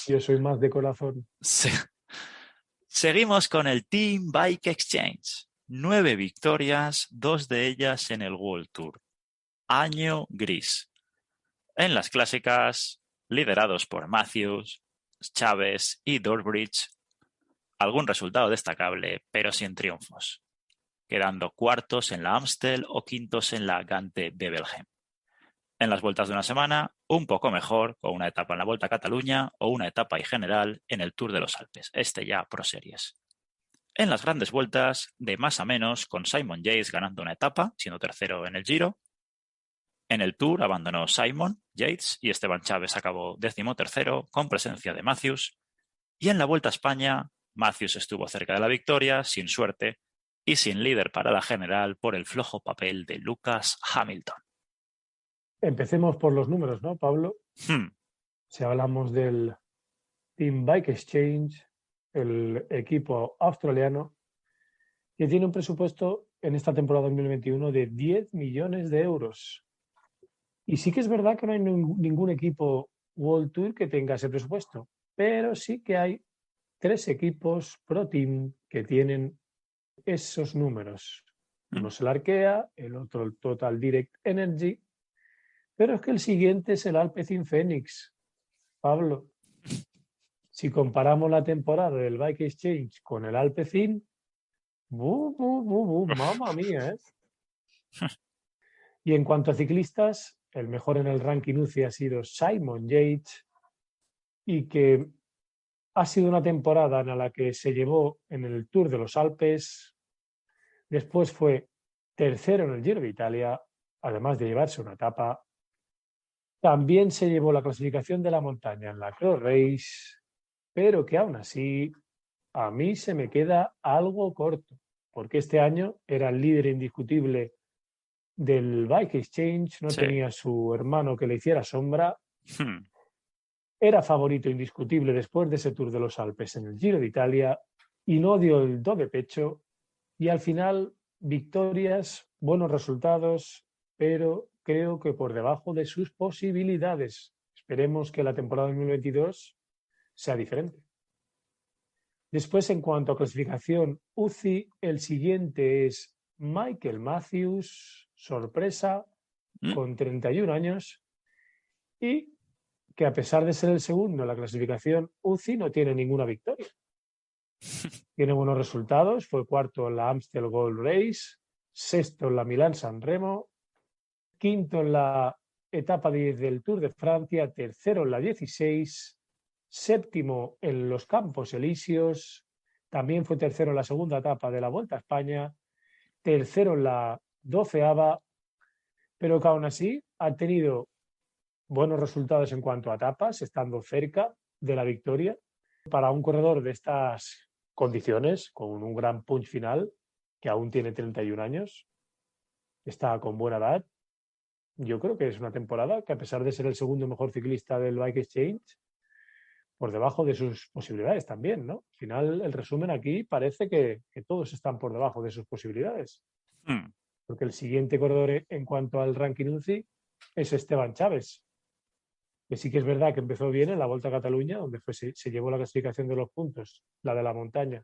[SPEAKER 2] Yo soy más de corazón.
[SPEAKER 1] Seguimos con el Team Bike Exchange. 9 victorias, 2 de ellas en el World Tour. Año gris. En las clásicas, liderados por Matthews, Chávez y Durbridge, algún resultado destacable, pero sin triunfos, quedando cuartos en la Amstel o quintos en la Gante-Wevelgem. En las vueltas de una semana, un poco mejor, con una etapa en la Vuelta a Cataluña o una etapa y general en el Tour de los Alpes, ya Pro Series. En las grandes vueltas, de más a menos, con Simon Yates ganando una etapa, siendo tercero en el Giro. En el Tour abandonó Simon Yates y Esteban Chávez acabó 13º con presencia de Matthews. Y en la Vuelta a España, Matthews estuvo cerca de la victoria, sin suerte, y sin líder para la general por el flojo papel de Lucas Hamilton.
[SPEAKER 2] Empecemos por los números, ¿no, Pablo? Si hablamos del Team Bike Exchange, el equipo australiano, que tiene un presupuesto en esta temporada 2021 de 10 millones de euros. Y sí que es verdad que no hay ningún equipo World Tour que tenga ese presupuesto, pero sí que hay 3 equipos Pro Team que tienen esos números. Uno es el Arkea, el otro el Total Direct Energy, pero es que el siguiente es el Alpecin Phoenix. Pablo, si comparamos la temporada del Bike Exchange con el Alpecin, mamma mía, ¿eh? Y en cuanto a ciclistas, el mejor en el ranking UCI ha sido Simon Yates, y que ha sido una temporada en la que se llevó en el Tour de los Alpes, después fue tercero en el Giro de Italia, además de llevarse una etapa. También se llevó la clasificación de la montaña en la Cross Race, pero que aún así a mí se me queda algo corto, porque este año era el líder indiscutible del Bike Exchange, no
[SPEAKER 1] Sí.
[SPEAKER 2] tenía a su hermano que le hiciera sombra, era favorito indiscutible después de ese Tour de los Alpes en el Giro de Italia y no dio el do de pecho, y al final victorias, buenos resultados, pero creo que por debajo de sus posibilidades. Esperemos que la temporada 2022 sea diferente. Después, en cuanto a clasificación UCI, el siguiente es Michael Matthews, sorpresa, con 31 años, y que a pesar de ser el segundo en la clasificación UCI, no tiene ninguna victoria. Tiene buenos resultados, fue cuarto en la Amstel Gold Race, sexto en la Milán-San Remo, quinto en la etapa 10 del Tour de Francia, tercero en la 16, séptimo en los Campos Elíseos, también fue tercero en la segunda etapa de la Vuelta a España, tercero en la 12ª, pero que aún así ha tenido buenos resultados en cuanto a etapas, estando cerca de la victoria. Para un corredor de estas condiciones, con un gran punch final, que aún tiene 31 años, está con buena edad, yo creo que es una temporada que, a pesar de ser el segundo mejor ciclista del Bike Exchange, por debajo de sus posibilidades también, ¿no? Al final, el resumen aquí parece que todos están por debajo de sus posibilidades. Porque el siguiente corredor en cuanto al ranking UCI es Esteban Chávez, que sí que es verdad que empezó bien en la Volta a Cataluña, donde se llevó la clasificación de los puntos, la de la montaña.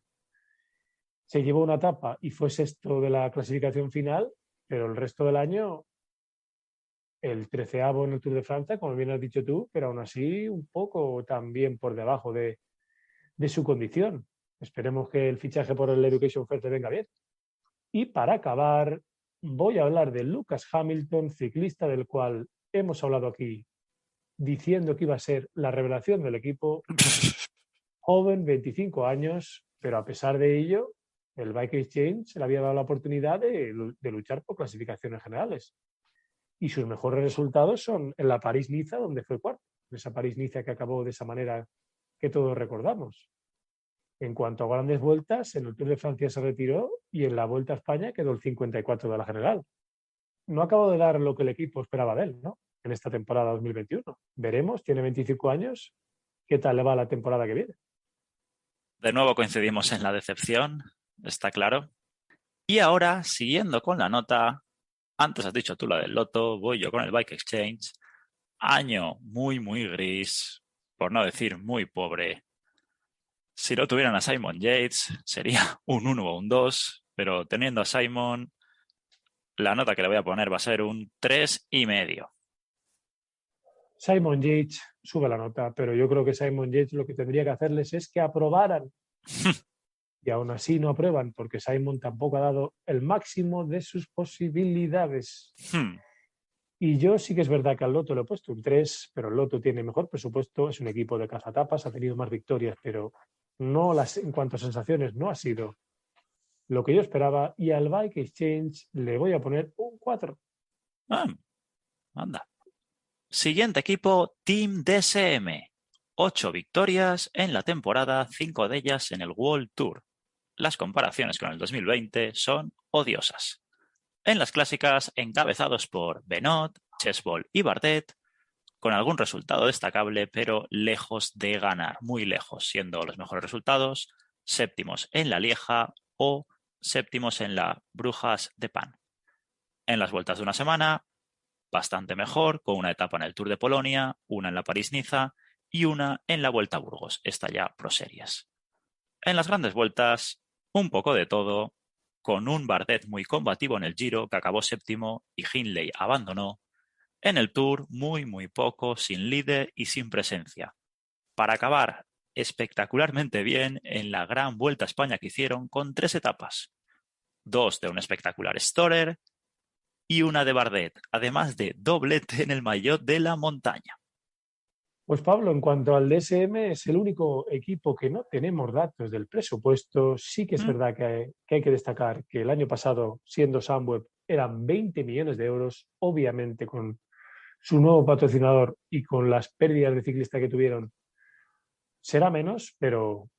[SPEAKER 2] Se llevó una etapa y fue sexto de la clasificación final, pero el resto del año, el 13º en el Tour de Francia, como bien has dicho tú, pero aún así un poco también por debajo de su condición. Esperemos que el fichaje por el Education First le venga bien. Y para acabar, voy a hablar de Lucas Hamilton, ciclista del cual hemos hablado aquí, diciendo que iba a ser la revelación del equipo. Joven, 25 años, pero a pesar de ello, el Bike Exchange le había dado la oportunidad de luchar por clasificaciones generales. Y sus mejores resultados son en la París-Niza, donde fue cuarto. Esa París-Niza que acabó de esa manera que todos recordamos. En cuanto a grandes vueltas, en el Tour de Francia se retiró y en la Vuelta a España quedó el 54 de la general. No acabo de dar lo que el equipo esperaba de él, ¿no? En esta temporada 2021. Veremos, tiene 25 años. ¿Qué tal le va la temporada que viene?
[SPEAKER 1] De nuevo coincidimos en la decepción, está claro. Y ahora, siguiendo con la nota, antes has dicho tú la del Loto, voy yo con el Bike Exchange. Año muy, muy gris, por no decir muy pobre. Si no tuvieran a Simon Yates, sería un 1 o un 2, pero teniendo a Simon, la nota que le voy a poner va a ser un 3,5.
[SPEAKER 2] Simon Yates sube la nota, pero yo creo que Simon Yates lo que tendría que hacerles es que aprobaran. Y aún así no aprueban, porque Simon tampoco ha dado el máximo de sus posibilidades. Y yo sí que es verdad que al Lotto le he puesto un 3, pero el Lotto tiene mejor presupuesto, es un equipo de cazatapas, ha tenido más victorias, pero no en cuanto a sensaciones no ha sido lo que yo esperaba. Y al Bike Exchange le voy a poner un 4.
[SPEAKER 1] Anda. Siguiente equipo, Team DSM. 8 victorias en la temporada, 5 de ellas en el World Tour. Las comparaciones con el 2020 son odiosas. En las clásicas, encabezados por Benoit, Chesbol y Bardet, con algún resultado destacable, pero lejos de ganar, muy lejos, siendo los mejores resultados séptimos en la Lieja o séptimos en la Brujas de Pan. En las vueltas de una semana, bastante mejor, con una etapa en el Tour de Polonia, una en la París-Niza y una en la Vuelta a Burgos, esta ya Pro Series. En las grandes vueltas, un poco de todo, con un Bardet muy combativo en el Giro, que acabó séptimo, y Hindley abandonó. En el Tour, muy muy poco, sin líder y sin presencia. Para acabar espectacularmente bien en la gran Vuelta a España que hicieron, con 3 etapas. 2 de un espectacular Storer y una de Bardet, además de doblete en el maillot de la montaña.
[SPEAKER 2] Pues Pablo, en cuanto al DSM, es el único equipo que no tenemos datos del presupuesto. Sí que es verdad que hay que destacar que el año pasado, siendo Sunweb, eran 20 millones de euros, obviamente con su nuevo patrocinador y con las pérdidas de ciclista que tuvieron, será menos, pero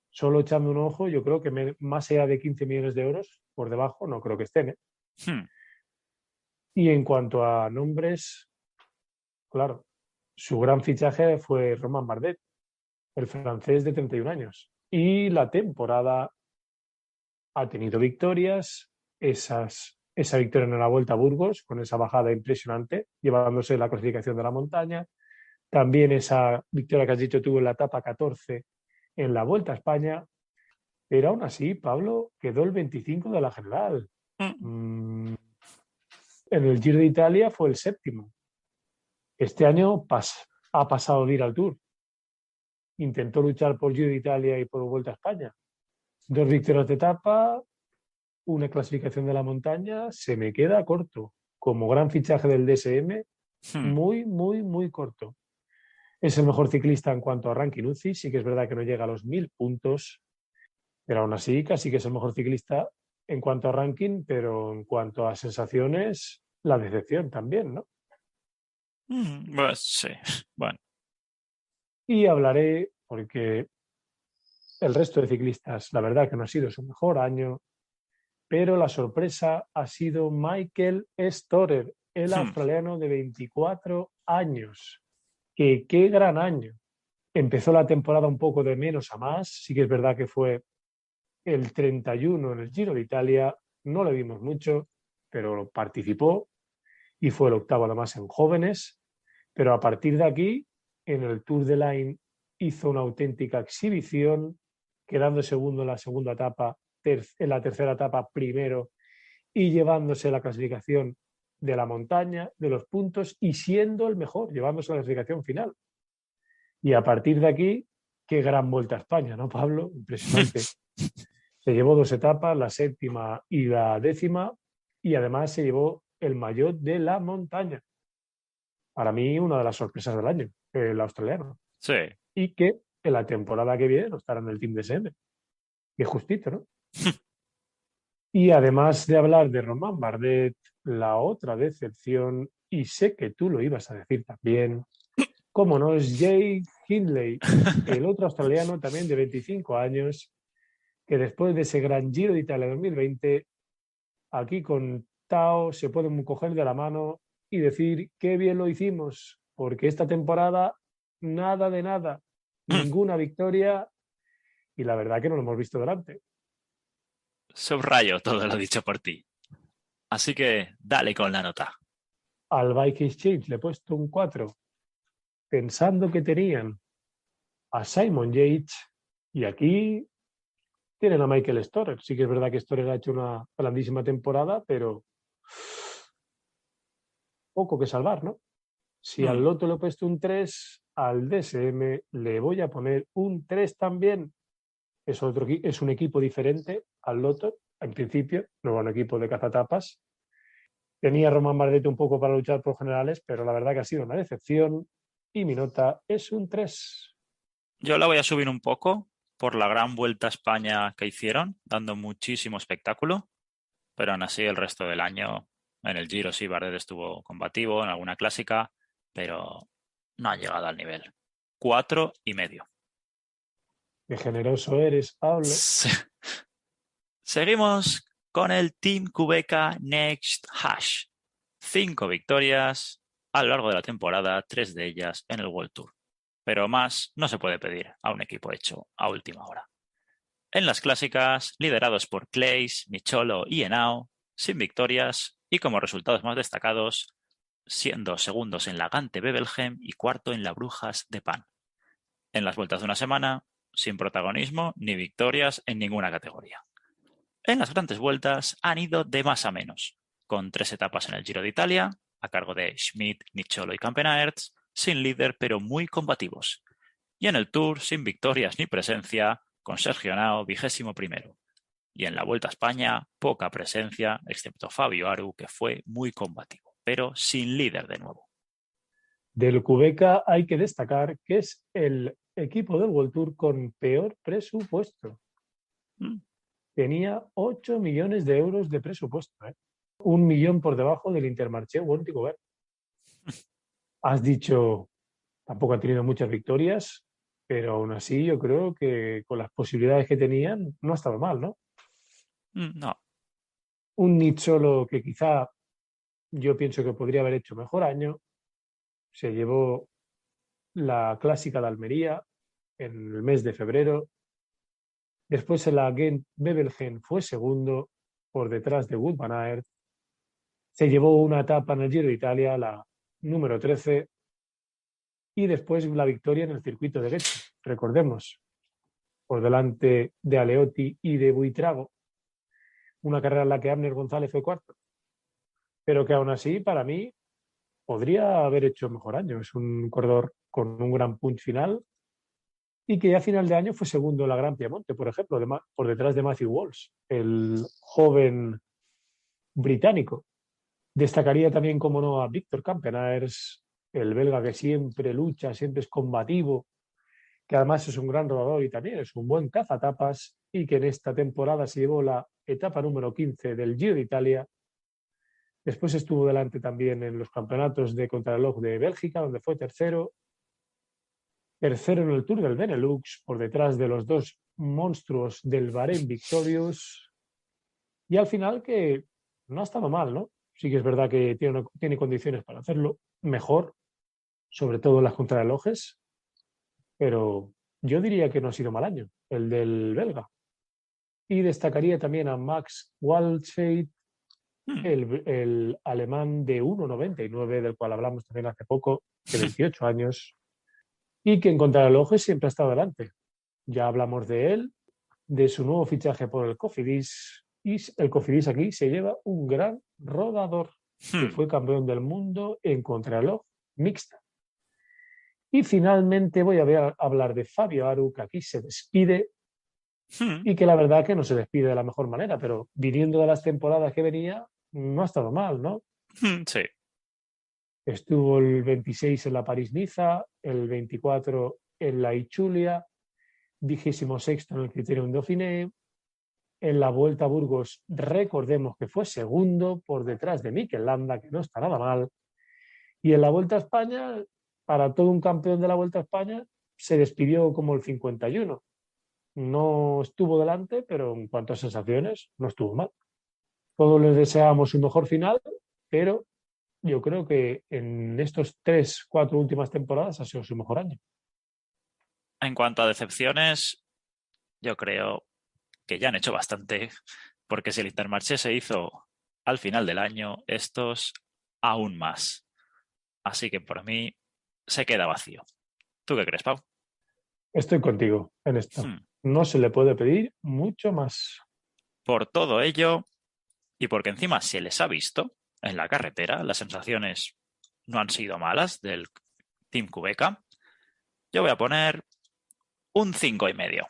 [SPEAKER 2] solo echando un ojo, yo creo que más allá de 15 millones de euros, por debajo, no creo que estén, ¿eh? Y en cuanto a nombres, claro, su gran fichaje fue Romain Bardet, el francés de 31 años. Y la temporada ha tenido victorias, esa victoria en la Vuelta a Burgos, con esa bajada impresionante, llevándose la clasificación de la montaña. También esa victoria que has dicho tuvo en la etapa 14 en la Vuelta a España. Pero aún así, Pablo quedó el 25 de la general. En el Giro de Italia fue el séptimo. Este año ha pasado de ir al Tour. Intentó luchar por Giro de Italia y por Vuelta a España. 2 victorias de etapa, una clasificación de la montaña, se me queda corto. Como gran fichaje del DSM, muy, muy, muy corto. Es el mejor ciclista en cuanto a ranking UCI, sí que es verdad que no llega a los 1000 puntos, pero aún así casi que es el mejor ciclista en cuanto a ranking, pero en cuanto a sensaciones, la decepción también, ¿no?
[SPEAKER 1] Pues sí, bueno.
[SPEAKER 2] Y hablaré, porque el resto de ciclistas, la verdad que no ha sido su mejor año, pero la sorpresa ha sido Michael Storer, el australiano de 24 años. Que qué gran año. Empezó la temporada un poco de menos a más, sí que es verdad que fue el 31 en el Giro de Italia, no le dimos mucho, pero participó y fue el octavo además en jóvenes, pero a partir de aquí, en el Tour de Line hizo una auténtica exhibición, quedando segundo en la segunda etapa, en la tercera etapa primero y llevándose la clasificación de la montaña, de los puntos y siendo el mejor, llevándose la clasificación final. Y a partir de aquí, qué gran vuelta a España, ¿no, Pablo? Impresionante. Se llevó 2 etapas, la séptima y la décima, y además se llevó el maillot de la montaña. Para mí, una de las sorpresas del año, el australiano.
[SPEAKER 1] Sí.
[SPEAKER 2] Y que en la temporada que viene no estará en el Team DSM. Qué justito, ¿no? Y además de hablar de Romain Bardet, la otra decepción, y sé que tú lo ibas a decir también, cómo no, es Jay Hindley, el otro australiano también de 25 años, que después de ese gran Giro de Italia 2020, aquí con Tao se pueden coger de la mano y decir qué bien lo hicimos, porque esta temporada nada de nada, ninguna victoria y la verdad que no lo hemos visto delante.
[SPEAKER 1] Subrayo todo lo dicho por ti. Así que dale con la nota.
[SPEAKER 2] Al Bike Exchange le he puesto un 4, pensando que tenían a Simon Yates y aquí tienen a Michael Storer. Sí que es verdad que Storer ha hecho una grandísima temporada, pero poco que salvar, ¿no? Si al Lotto le he puesto un 3, al DSM le voy a poner un 3 también. Es un equipo diferente al Lotto, en principio, no era un equipo de cazatapas. Tenía a Roman Bardet un poco para luchar por generales, pero la verdad que ha sido una decepción y mi nota es un 3.
[SPEAKER 1] Yo la voy a subir un poco por la gran vuelta a España que hicieron, dando muchísimo espectáculo, pero aún así el resto del año en el Giro sí, Bardet estuvo combativo en alguna clásica, pero no han llegado al nivel. 4,5.
[SPEAKER 2] Qué generoso eres, Pablo.
[SPEAKER 1] Seguimos con el Team Qhubeka Next Hash. 5 victorias a lo largo de la temporada, 3 de ellas en el World Tour. Pero más no se puede pedir a un equipo hecho a última hora. En las clásicas, liderados por Clays, Micholo y Henao, sin victorias y como resultados más destacados, siendo segundos en la Gante Bebelgem y cuarto en la Brujas de Pan. En las vueltas de una semana, sin protagonismo ni victorias en ninguna categoría. En las grandes vueltas han ido de más a menos, con 3 etapas en el Giro de Italia, a cargo de Schmidt, Nicciolo y Campenaerts, sin líder pero muy combativos. Y en el Tour, sin victorias ni presencia, con Sergio Henao 21º. Y en la Vuelta a España, poca presencia, excepto Fabio Aru, que fue muy combativo, pero sin líder de nuevo.
[SPEAKER 2] Del Qhubeka hay que destacar que es el equipo del World Tour con peor presupuesto. Tenía 8 millones de euros de presupuesto, ¿eh? 1 millón por debajo del Intermarché World Tour. Has dicho, tampoco han tenido muchas victorias, pero aún así yo creo que con las posibilidades que tenían no ha estado mal, ¿no?
[SPEAKER 1] No.
[SPEAKER 2] Un Nicciolo que quizá yo pienso que podría haber hecho mejor año, se llevó la clásica de Almería en el mes de febrero. Después en la Gent Bebelgem fue segundo por detrás de Wout van Aert. Se llevó una etapa en el Giro de Italia, la número 13, y después la victoria en el circuito de Getxo. Recordemos, por delante de Aleotti y de Buitrago, una carrera en la que Abner González fue cuarto, pero que aún así, para mí, podría haber hecho mejor año. Es un corredor con un gran punch final y que ya a final de año fue segundo en la Gran Piemonte, por ejemplo, por detrás de Matthew Walsh, el joven británico. Destacaría también, como no, a Víctor Campenaerts, el belga que siempre lucha, siempre es combativo, que además es un gran rodador y también es un buen cazatapas y que en esta temporada se llevó la etapa número 15 del Giro de Italia. Después estuvo delante también en los campeonatos de contrarreloj de Bélgica, donde fue tercero. Tercero en el Tour del Benelux, por detrás de los dos monstruos del Bahrein Victorious. Y al final que no ha estado mal, ¿no? Sí que es verdad que tiene condiciones para hacerlo mejor, sobre todo en las contrarrelojes, pero yo diría que no ha sido mal año, el del belga. Y destacaría también a Max Walscheid, el alemán de 1,99, del cual hablamos también hace poco, de 28 años, y que en contrarrelojes siempre ha estado delante. Ya hablamos de él, de su nuevo fichaje por el Cofidis, y el Cofidis aquí se lleva un gran rodador, que fue campeón del mundo en contrarreloj mixta. Y finalmente voy a hablar de Fabio Aru, que aquí se despide y que la verdad que no se despide de la mejor manera, pero viniendo de las temporadas que venía, no ha estado mal, ¿no?
[SPEAKER 1] Sí.
[SPEAKER 2] Estuvo el 26 en la París-Niza, el 24 en la Ichulia, 26º en el Criterium Dauphiné. En la Vuelta a Burgos, recordemos que fue segundo por detrás de Mikel Landa, que no está nada mal. Y en la Vuelta a España, para todo un campeón de la Vuelta a España, se despidió como el 51. No estuvo delante, pero en cuanto a sensaciones, no estuvo mal. Todos les deseábamos un mejor final, pero yo creo que en estos 3, 4 últimas temporadas ha sido su mejor año.
[SPEAKER 1] En cuanto a decepciones, yo creo que ya han hecho bastante, porque si el Intermarché se hizo al final del año, estos aún más. Así que por mí se queda vacío. ¿Tú qué crees, Pau?
[SPEAKER 2] Estoy contigo en esto.
[SPEAKER 1] Hmm.
[SPEAKER 2] No se le puede pedir mucho más.
[SPEAKER 1] Por todo ello, y porque encima se les ha visto en la carretera, las sensaciones no han sido malas del Team Kubeca, yo voy a poner un 5,5.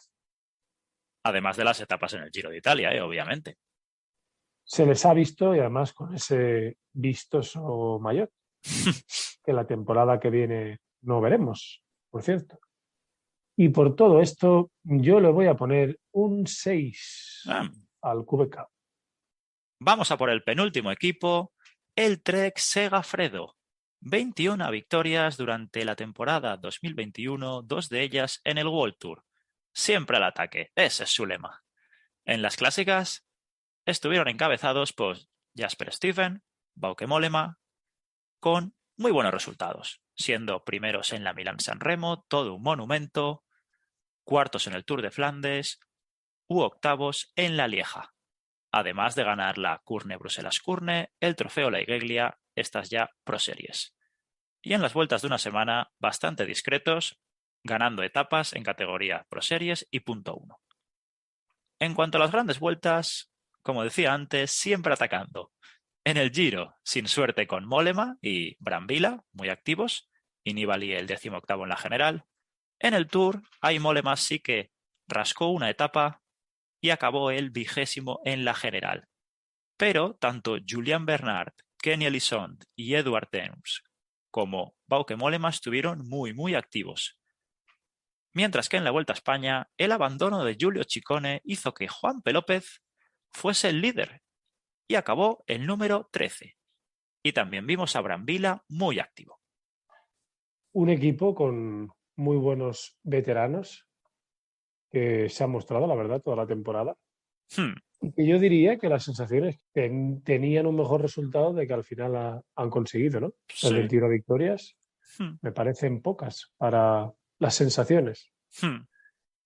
[SPEAKER 1] Además de las etapas en el Giro de Italia, obviamente.
[SPEAKER 2] Se les ha visto y además con ese vistoso mayor, que la temporada que viene no veremos, por cierto. Y por todo esto, yo le voy a poner un 6 al QBK.
[SPEAKER 1] Vamos a por el penúltimo equipo, el Trek Segafredo. 21 victorias durante la temporada 2021, 2 de ellas en el World Tour. Siempre al ataque, ese es su lema. En las clásicas estuvieron encabezados por Jasper Stuyven, Bauke Mollema, con muy buenos resultados, siendo primeros en la Milán-San Remo, todo un monumento, cuartos en el Tour de Flandes u octavos en la Lieja, además de ganar la Kurne-Bruselas-Kurne, el Trofeo La Igeglia, estas ya Pro Series. Y en las vueltas de una semana, bastante discretos, ganando etapas en categoría Pro Series y punto 1. En cuanto a las grandes vueltas, como decía antes, siempre atacando. En el Giro, sin suerte con Mollema y Brambilla, muy activos, y Nibali el 18º en la general. En el Tour, ahí Mollema sí que rascó una etapa y acabó el 20º en la general. Pero tanto Julian Bernard, Kenny Elissonde y Edward Theuns como Bauke Mollema estuvieron muy activos. Mientras que en la Vuelta a España, el abandono de Giulio Ciccone hizo que Juan P. López fuese el líder y acabó el número 13. Y también vimos a Brambilla muy activo.
[SPEAKER 2] Un equipo con muy buenos veteranos que se han mostrado, la verdad, toda la temporada. Y que yo diría que las sensaciones tenían un mejor resultado de que al final han conseguido, ¿no?
[SPEAKER 1] Sí.
[SPEAKER 2] Las 21 victorias me parecen pocas para las sensaciones.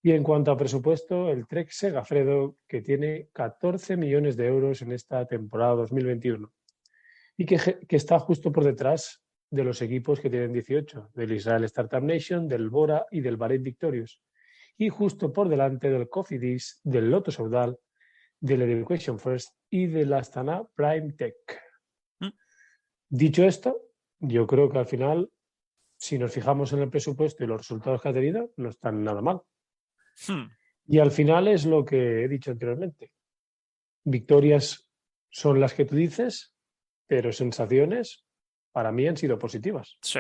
[SPEAKER 2] Y en cuanto a presupuesto, el Trek Segafredo, que tiene 14 millones de euros en esta temporada 2021 y que está justo por detrás de los equipos que tienen 18, del Israel Startup Nation, del Bora y del Bahrain Victorious, y justo por delante del Cofidis, del Lotto Soudal, del Education First y del Astana Prime Tech. Dicho esto, yo creo que al final, si nos fijamos en el presupuesto y los resultados que ha tenido, no están nada mal. Y al final es lo que he dicho anteriormente. Victorias son las que tú dices, pero sensaciones para mí han sido positivas.
[SPEAKER 1] Sí.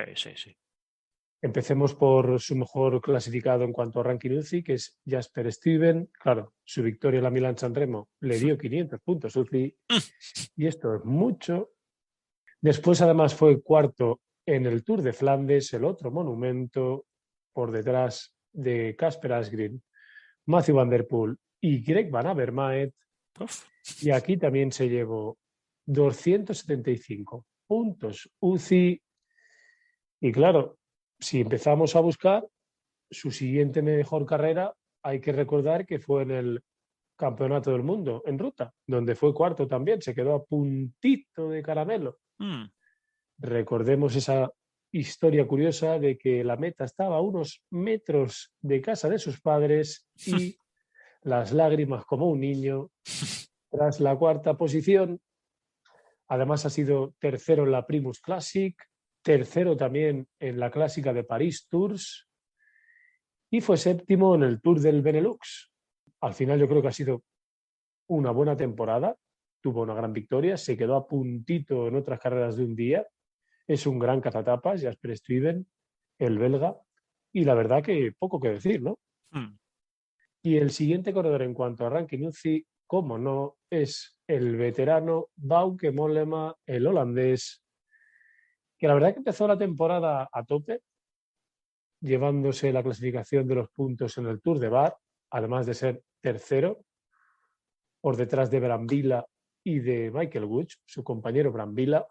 [SPEAKER 2] Empecemos por su mejor clasificado en cuanto a ranking UCI, que es Jasper Stuyven. Claro, su victoria en la Milán-San Remo le dio 500 puntos UCI y esto es mucho. Después además fue cuarto en el Tour de Flandes, el otro monumento, por detrás de Casper Asgreen, Matthew Van Der Poel y Greg Van Avermaet. Y aquí también se llevó 275 puntos UCI. Y claro, si empezamos a buscar su siguiente mejor carrera, hay que recordar que fue en el Campeonato del Mundo en ruta, donde fue cuarto también, se quedó a puntito de caramelo. Recordemos esa historia curiosa de que la meta estaba a unos metros de casa de sus padres y las lágrimas como un niño tras la cuarta posición. Además ha sido tercero en la Primus Classic, tercero también en la clásica de París Tours y fue séptimo en el Tour del Benelux. Al final yo creo que ha sido una buena temporada, tuvo una gran victoria, se quedó a puntito en otras carreras de un día. Es un gran cazatapas, Jasper Stuyven, el belga, y la verdad que poco que decir, ¿no? Y el siguiente corredor en cuanto a ranking UCI, como no, es el veterano Bauke Mollema, el holandés, que la verdad que empezó la temporada a tope, llevándose la clasificación de los puntos en el Tour de Bar, además de ser tercero, por detrás de Brambilla y de Michael Woods, su compañero Brambilla.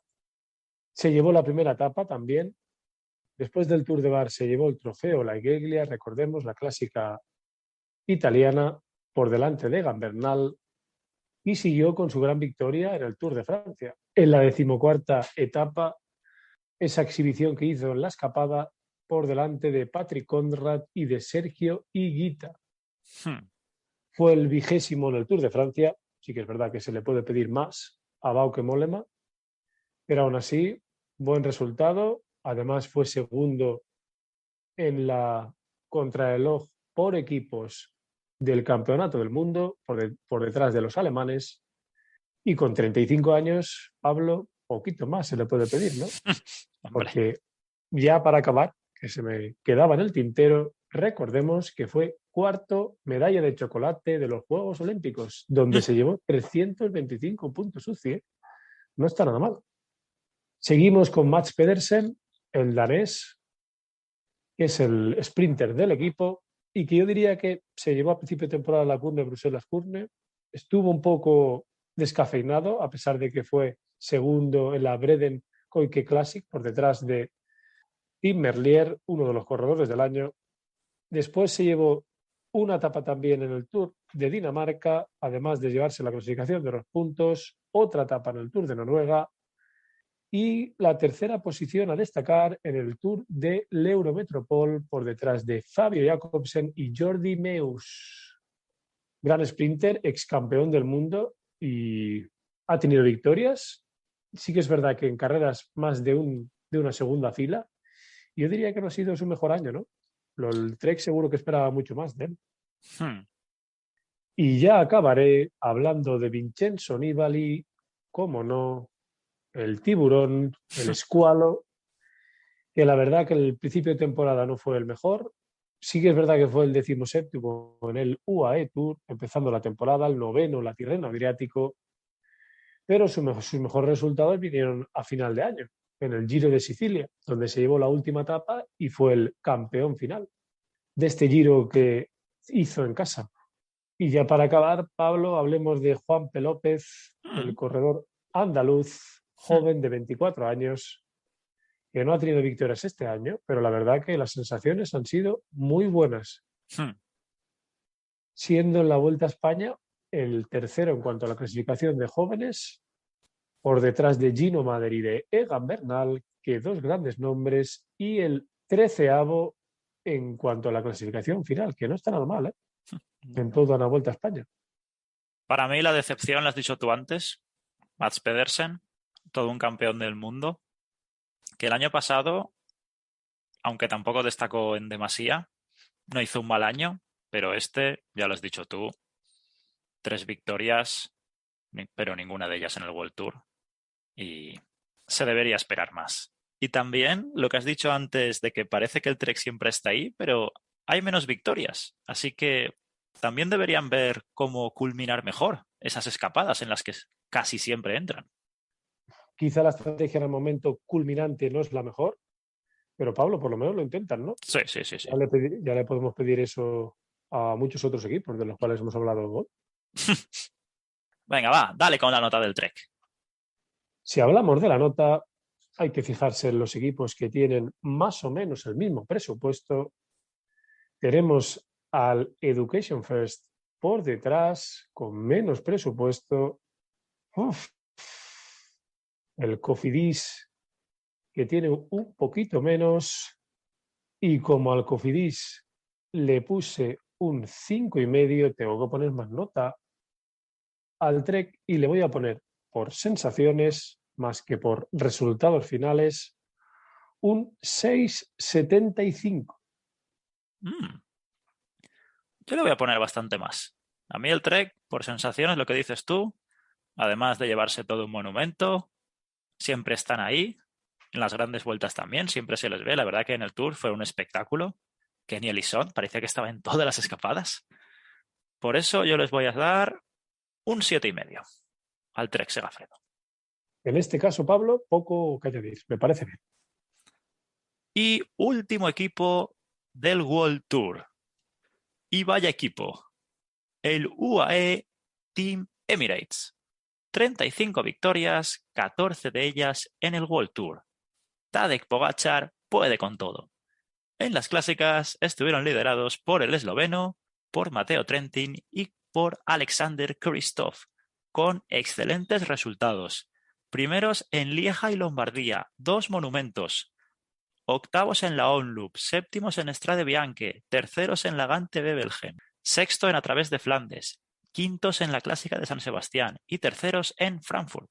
[SPEAKER 2] Se llevó la primera etapa también. Después del Tour de Bar se llevó el trofeo La Igeglia, recordemos, la clásica italiana, por delante de Gambernal, y siguió con su gran victoria en el Tour de Francia. En la 14ª etapa, esa exhibición que hizo en la escapada por delante de Patrick Conrad y de Sergio Higuita. Fue el 20º en el Tour de Francia. Sí que es verdad que se le puede pedir más a Bauke Mollema, pero aún así, buen resultado. Además, fue segundo en la contrarreloj por equipos del Campeonato del Mundo, por detrás de los alemanes. Y con 35 años, Pablo, poquito más se le puede pedir, ¿no? Porque ya para acabar, que se me quedaba en el tintero, recordemos que fue cuarto medalla de chocolate de los Juegos Olímpicos, donde se llevó 325 puntos UCI. No está nada mal. Seguimos con Mats Pedersen, el danés, que es el sprinter del equipo y que yo diría que se llevó a principio de temporada la Kurne Bruselas-Kurne. Estuvo un poco descafeinado, a pesar de que fue segundo en la Breden Koike Classic, por detrás de Tim Merlier, uno de los corredores del año. Después se llevó una etapa también en el Tour de Dinamarca, además de llevarse la clasificación de los puntos, otra etapa en el Tour de Noruega y la tercera posición a destacar en el Tour de l'Eurometropol por detrás de Fabio Jacobsen y Jordi Meus. Gran sprinter, ex campeón del mundo y ha tenido victorias. Sí que es verdad que en carreras más de una segunda fila. Yo diría que no ha sido su mejor año, ¿no? El Trek seguro que esperaba mucho más de él. Y ya acabaré hablando de Vincenzo Nibali, cómo no, el tiburón, el escualo, que la verdad que el principio de temporada no fue el mejor. Sí que es verdad que fue el 17º en el UAE Tour, empezando la temporada, el 9º la Tirreno Adriático, pero sus mejores resultados vinieron a final de año, en el Giro de Sicilia, donde se llevó la última etapa y fue el campeón final de este Giro que hizo en casa. Y ya para acabar, Pablo, hablemos de Juan P. López, el corredor andaluz, joven de 24 años, que no ha tenido victorias este año, pero la verdad que las sensaciones han sido muy buenas. Siendo en la Vuelta a España el tercero en cuanto a la clasificación de jóvenes, por detrás de Gino Maderi y de Egan Bernal, que dos grandes nombres, y el 13º en cuanto a la clasificación final, que no está nada mal, en toda la Vuelta a España.
[SPEAKER 1] Para mí la decepción, la has dicho tú antes, Mats Pedersen, todo un campeón del mundo, que el año pasado, aunque tampoco destacó en demasía, no hizo un mal año, pero este, ya lo has dicho tú, 3 victorias, pero ninguna de ellas en el World Tour. Y se debería esperar más. Y también lo que has dicho antes de que parece que el Trek siempre está ahí, pero hay menos victorias. Así que también deberían ver cómo culminar mejor esas escapadas en las que casi siempre entran.
[SPEAKER 2] Quizá la estrategia en el momento culminante no es la mejor, pero Pablo, por lo menos lo intentan, ¿no?
[SPEAKER 1] Sí.
[SPEAKER 2] Ya le podemos pedir eso a muchos otros equipos de los cuales hemos hablado hoy.
[SPEAKER 1] Venga, va, dale con la nota del Trek.
[SPEAKER 2] Si hablamos de la nota, hay que fijarse en los equipos que tienen más o menos el mismo presupuesto. Tenemos al Education First por detrás, con menos presupuesto. El Cofidis, que tiene un poquito menos. Y como al Cofidis le puse un 5,5, tengo que poner más nota al Trek y le voy a poner por sensaciones más que por resultados finales un 6,75.
[SPEAKER 1] Yo le voy a poner bastante más. A mí el Trek, por sensaciones, lo que dices tú, además de llevarse todo un monumento, siempre están ahí. En las grandes vueltas también, siempre se les ve. La verdad que en el Tour fue un espectáculo. Kenny Elissonde parecía que estaba en todas las escapadas. Por eso yo les voy a dar un 7,5 al Trek Segafredo.
[SPEAKER 2] En este caso, Pablo, poco que añadir, me parece bien.
[SPEAKER 1] Y último equipo del World Tour. Y vaya equipo, el UAE Team Emirates. 35 victorias, 14 de ellas en el World Tour. Tadej Pogačar puede con todo. En las clásicas estuvieron liderados por el esloveno, por Matteo Trentin y por Alexander Kristoff, con excelentes resultados. Primeros en Lieja y Lombardía, 2 monumentos. Octavos en la Omloop, séptimos en Strade Bianche, terceros en la Gante-Wevelgem, sexto en A Través de Flandes, quintos en la Clásica de San Sebastián y terceros en Frankfurt.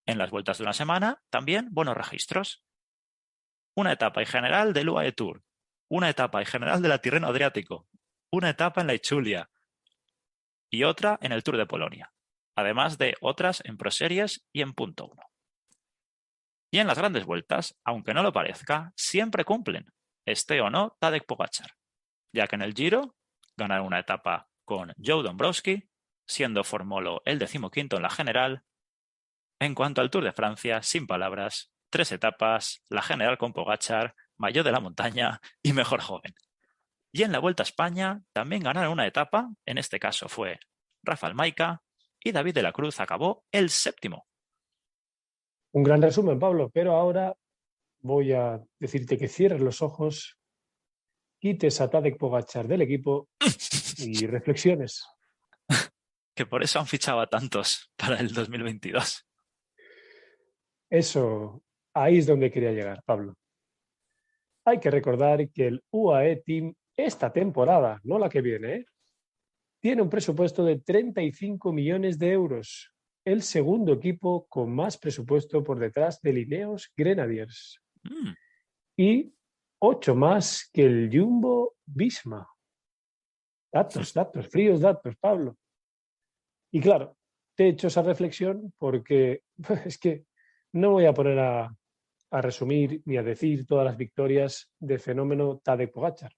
[SPEAKER 1] En las vueltas de una semana, también buenos registros. Una etapa y general del UAE Tour, una etapa y general de la Tirreno Adriático, una etapa en la Ichulia y otra en el Tour de Polonia, además de otras en Pro Series y en Punto 1. Y en las grandes vueltas, aunque no lo parezca, siempre cumplen, esté o no Tadej Pogačar, ya que en el Giro ganaron una etapa con Joe Dombrowski, siendo Formolo el 15º en la general. En cuanto al Tour de Francia, sin palabras, 3 etapas, la general con Pogačar, maillot de la montaña y mejor joven. Y en la Vuelta a España también ganaron una etapa, en este caso fue Rafael Maica, y David de la Cruz acabó el 7º.
[SPEAKER 2] Un gran resumen, Pablo, pero ahora voy a decirte que cierres los ojos, quites a Tadej Pogačar del equipo y reflexiones.
[SPEAKER 1] Que por eso han fichado a tantos para el 2022.
[SPEAKER 2] Eso, ahí es donde quería llegar, Pablo. Hay que recordar que el UAE Team esta temporada, no la que viene, tiene un presupuesto de 35 millones de euros, el segundo equipo con más presupuesto por detrás de Ineos Grenadiers. Y 8 más que el Jumbo Visma. Datos, fríos datos, Pablo. Y claro, te he hecho esa reflexión porque es que no voy a poner a resumir ni a decir todas las victorias de fenómeno Tadej Pogačar.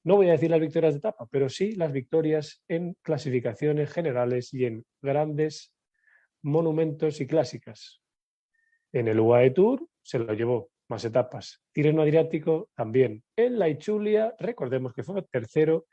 [SPEAKER 2] No voy a decir las victorias de etapa, pero sí las victorias en clasificaciones generales y en grandes monumentos y clásicas. En el UAE Tour se lo llevó más etapas. Tirreno Adriático también. En la Ichulia, recordemos que fue tercero,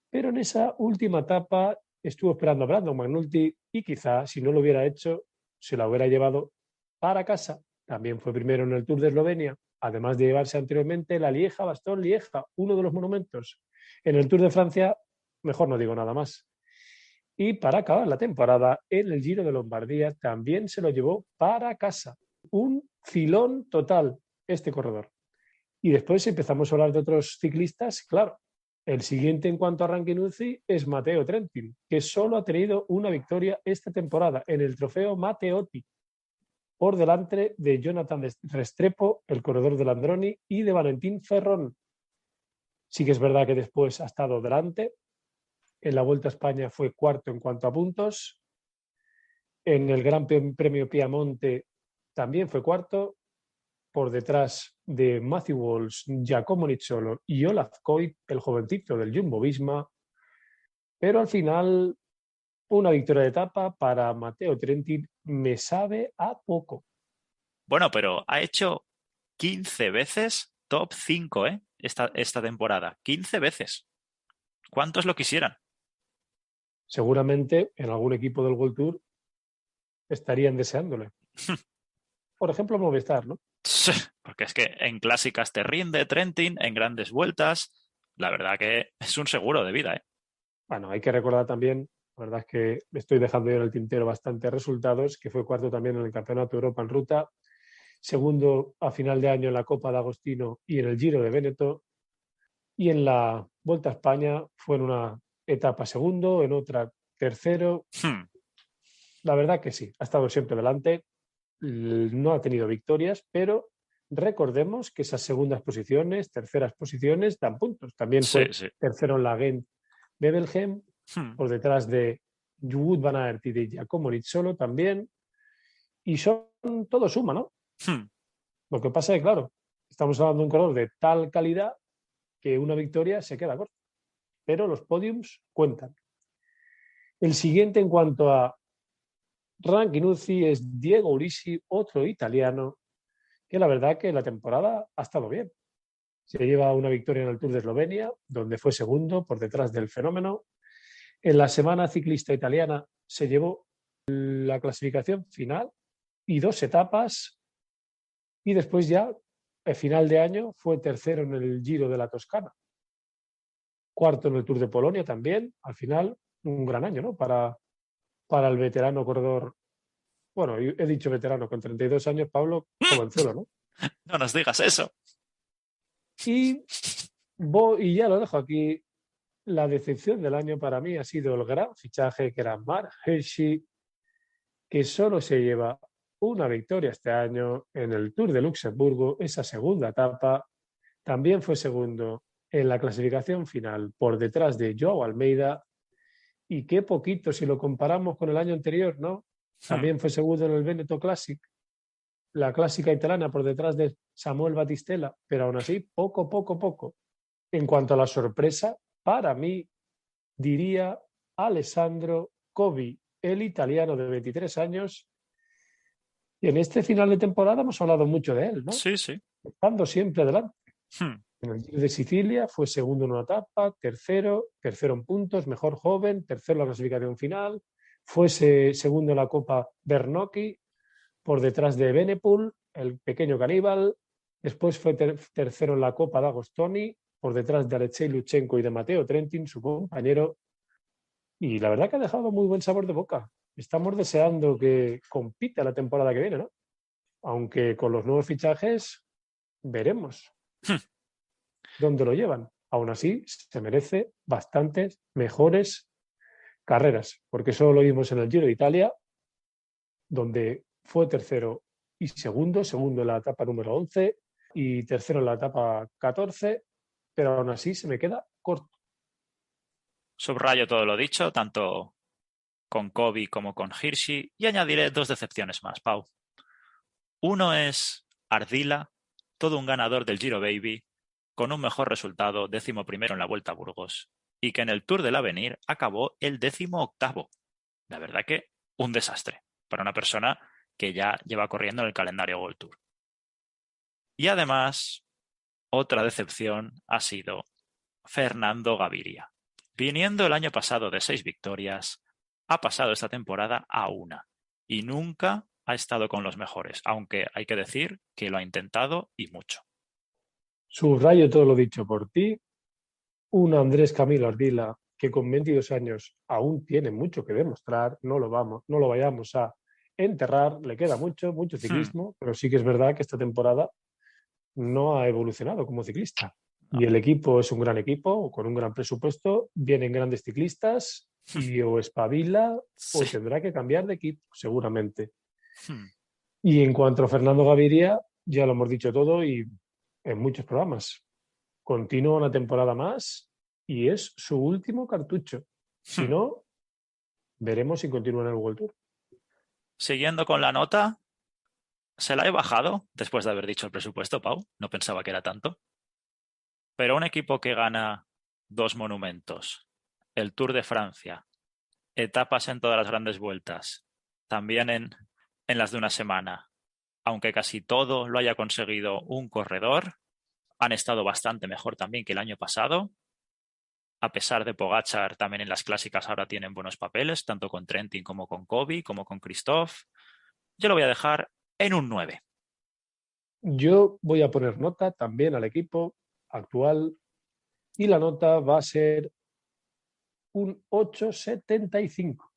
[SPEAKER 2] pero en esa última etapa estuvo esperando a Brandon McNulty y quizá si no lo hubiera hecho se la hubiera llevado para casa. También fue primero en el Tour de Eslovenia, además de llevarse anteriormente la Lieja-Bastogne-Lieja, uno de los monumentos. En el Tour de Francia, mejor no digo nada más. Y para acabar la temporada, en el Giro de Lombardía también se lo llevó para casa. Un filón total este corredor. Y después empezamos a hablar de otros ciclistas. Claro, el siguiente en cuanto a ranking UCI es Matteo Trentin, que solo ha tenido una victoria esta temporada en el trofeo Matteotti, por delante de Jonathan Restrepo, el corredor del Androni, y de Valentín Ferrón. Sí que es verdad que después ha estado delante. En la Vuelta a España fue cuarto en cuanto a puntos. En el Gran Premio Piamonte también fue cuarto, por detrás de Matthew Walsh, Giacomo Nizzolo y Olaf Koit, el jovencito del Jumbo Visma. Pero al final, una victoria de etapa para Matteo Trentin me sabe a poco.
[SPEAKER 1] Bueno, pero ha hecho 15 veces top 5 esta temporada. 15 veces. ¿Cuántos lo quisieran?
[SPEAKER 2] Seguramente en algún equipo del World Tour estarían deseándole. Por ejemplo, Movistar, ¿no?
[SPEAKER 1] Porque es que en clásicas te rinde Trentin, en grandes vueltas. La verdad que es un seguro de vida, ¿eh?
[SPEAKER 2] Bueno, hay que recordar también, la verdad es que le estoy dejando yo en el tintero bastantes resultados, que fue cuarto también en el Campeonato de Europa en ruta, segundo a final de año en la Copa de Agostino y en el Giro de Véneto, y en la Vuelta a España fue en una etapa segundo, en otra tercero. La verdad que sí, ha estado siempre delante, no ha tenido victorias, pero recordemos que esas segundas posiciones, terceras posiciones dan puntos. También fue tercero en la Gent-Wevelgem, por detrás de Wout van Aert y de Giacomo Nizzolo también. Y todo suma, ¿no? Lo que pasa es que, claro, estamos hablando de un corredor de tal calidad que una victoria se queda corta. Pero los podiums cuentan. El siguiente en cuanto a ranking UCI es Diego Ulissi, otro italiano, que la verdad que la temporada ha estado bien. se lleva una victoria en el Tour de Eslovenia, donde fue segundo por detrás del Fenómeno. En la semana ciclista italiana se llevó la clasificación final y 2 etapas. Y después ya, el final de año, fue tercero en el Giro de la Toscana. Cuarto en el Tour de Polonia también. Al final, un gran año, ¿no? Para el veterano corredor. Bueno, he dicho veterano, con 32 años, Pablo, jovenzuelo, ¿no?
[SPEAKER 1] No nos digas eso.
[SPEAKER 2] Y ya lo dejo aquí. La decepción del año para mí ha sido el gran fichaje que era Mark Hirschi, que solo se lleva una victoria este año en el Tour de Luxemburgo, esa segunda etapa. También fue segundo en la clasificación final por detrás de Joao Almeida. Y qué poquito si lo comparamos con el año anterior, ¿no? También fue segundo en el Veneto Classic, la clásica italiana por detrás de Samuel Battistella, pero aún así, poco. En cuanto a la sorpresa, para mí, diría Alessandro Covi, el italiano de 23 años. Y en este final de temporada hemos hablado mucho de él, ¿no?
[SPEAKER 1] Sí, sí.
[SPEAKER 2] Estando siempre adelante. En el Giro de Sicilia fue segundo en una etapa, tercero en puntos, mejor joven, tercero en la clasificación final, fue segundo en la Copa Bernocchi, por detrás de Benepul, el pequeño caníbal, después fue tercero en la Copa D'Agostoni, por detrás de Alexei Lutsenko y de Matteo Trentin, su compañero, y la verdad que ha dejado muy buen sabor de boca. Estamos deseando que compita la temporada que viene, ¿no? Aunque con los nuevos fichajes veremos dónde lo llevan. Aún así, se merece bastantes mejores carreras, porque solo lo vimos en el Giro de Italia, donde fue tercero y segundo en la etapa número 11 y tercero en la etapa 14, pero aún así se me queda corto.
[SPEAKER 1] Subrayo todo lo dicho, tanto con Kobe como con Hirschi, y añadiré 2 decepciones más, Pau. Uno es Ardila, todo un ganador del Giro Baby, con un mejor resultado, 11º en la Vuelta a Burgos, y que en el Tour del Avenir acabó el 18º. La verdad que un desastre para una persona que ya lleva corriendo en el calendario World Tour. Y además, otra decepción ha sido Fernando Gaviria. Viniendo el año pasado de 6 victorias, ha pasado esta temporada a 1 y nunca ha estado con los mejores, aunque hay que decir que lo ha intentado y mucho.
[SPEAKER 2] Subrayo todo lo dicho por ti. Un Andrés Camilo Ardila que con 22 años aún tiene mucho que demostrar, no lo vayamos a enterrar, le queda mucho ciclismo, pero sí que es verdad que esta temporada no ha evolucionado como ciclista. Y el equipo es un gran equipo, con un gran presupuesto, vienen grandes ciclistas y o espabila o tendrá que cambiar de equipo, seguramente. Y en cuanto a Fernando Gaviria, ya lo hemos dicho todo y en muchos programas. Continúa una temporada más y es su último cartucho. Si no, veremos si continúa en el World Tour.
[SPEAKER 1] Siguiendo con la nota, se la he bajado después de haber dicho el presupuesto, Pau. No pensaba que era tanto. Pero un equipo que gana 2 monumentos, el Tour de Francia, etapas en todas las grandes vueltas, también en las de una semana, aunque casi todo lo haya conseguido un corredor, han estado bastante mejor también que el año pasado. A pesar de Pogačar, también en las clásicas ahora tienen buenos papeles, tanto con Trentin como con Kobe, como con Christophe. Yo lo voy a dejar en un 9.
[SPEAKER 2] Yo voy a poner nota también al equipo actual y la nota va a ser un 8,75.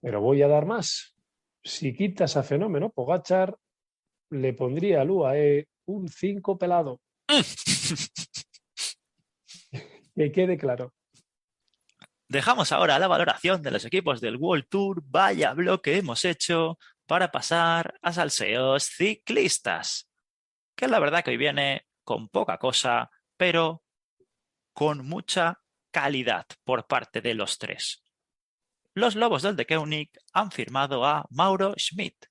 [SPEAKER 2] Pero voy a dar más. Si quitas a Fenómeno Pogačar, le pondría al UAE un 5 pelado. Que quede claro.
[SPEAKER 1] Dejamos ahora la valoración de los equipos del World Tour. Vaya bloque hemos hecho para pasar a salseos ciclistas. Que la verdad que hoy viene con poca cosa, pero con mucha calidad por parte de los 3. Los Lobos del De Koenig han firmado a Mauro Schmidt,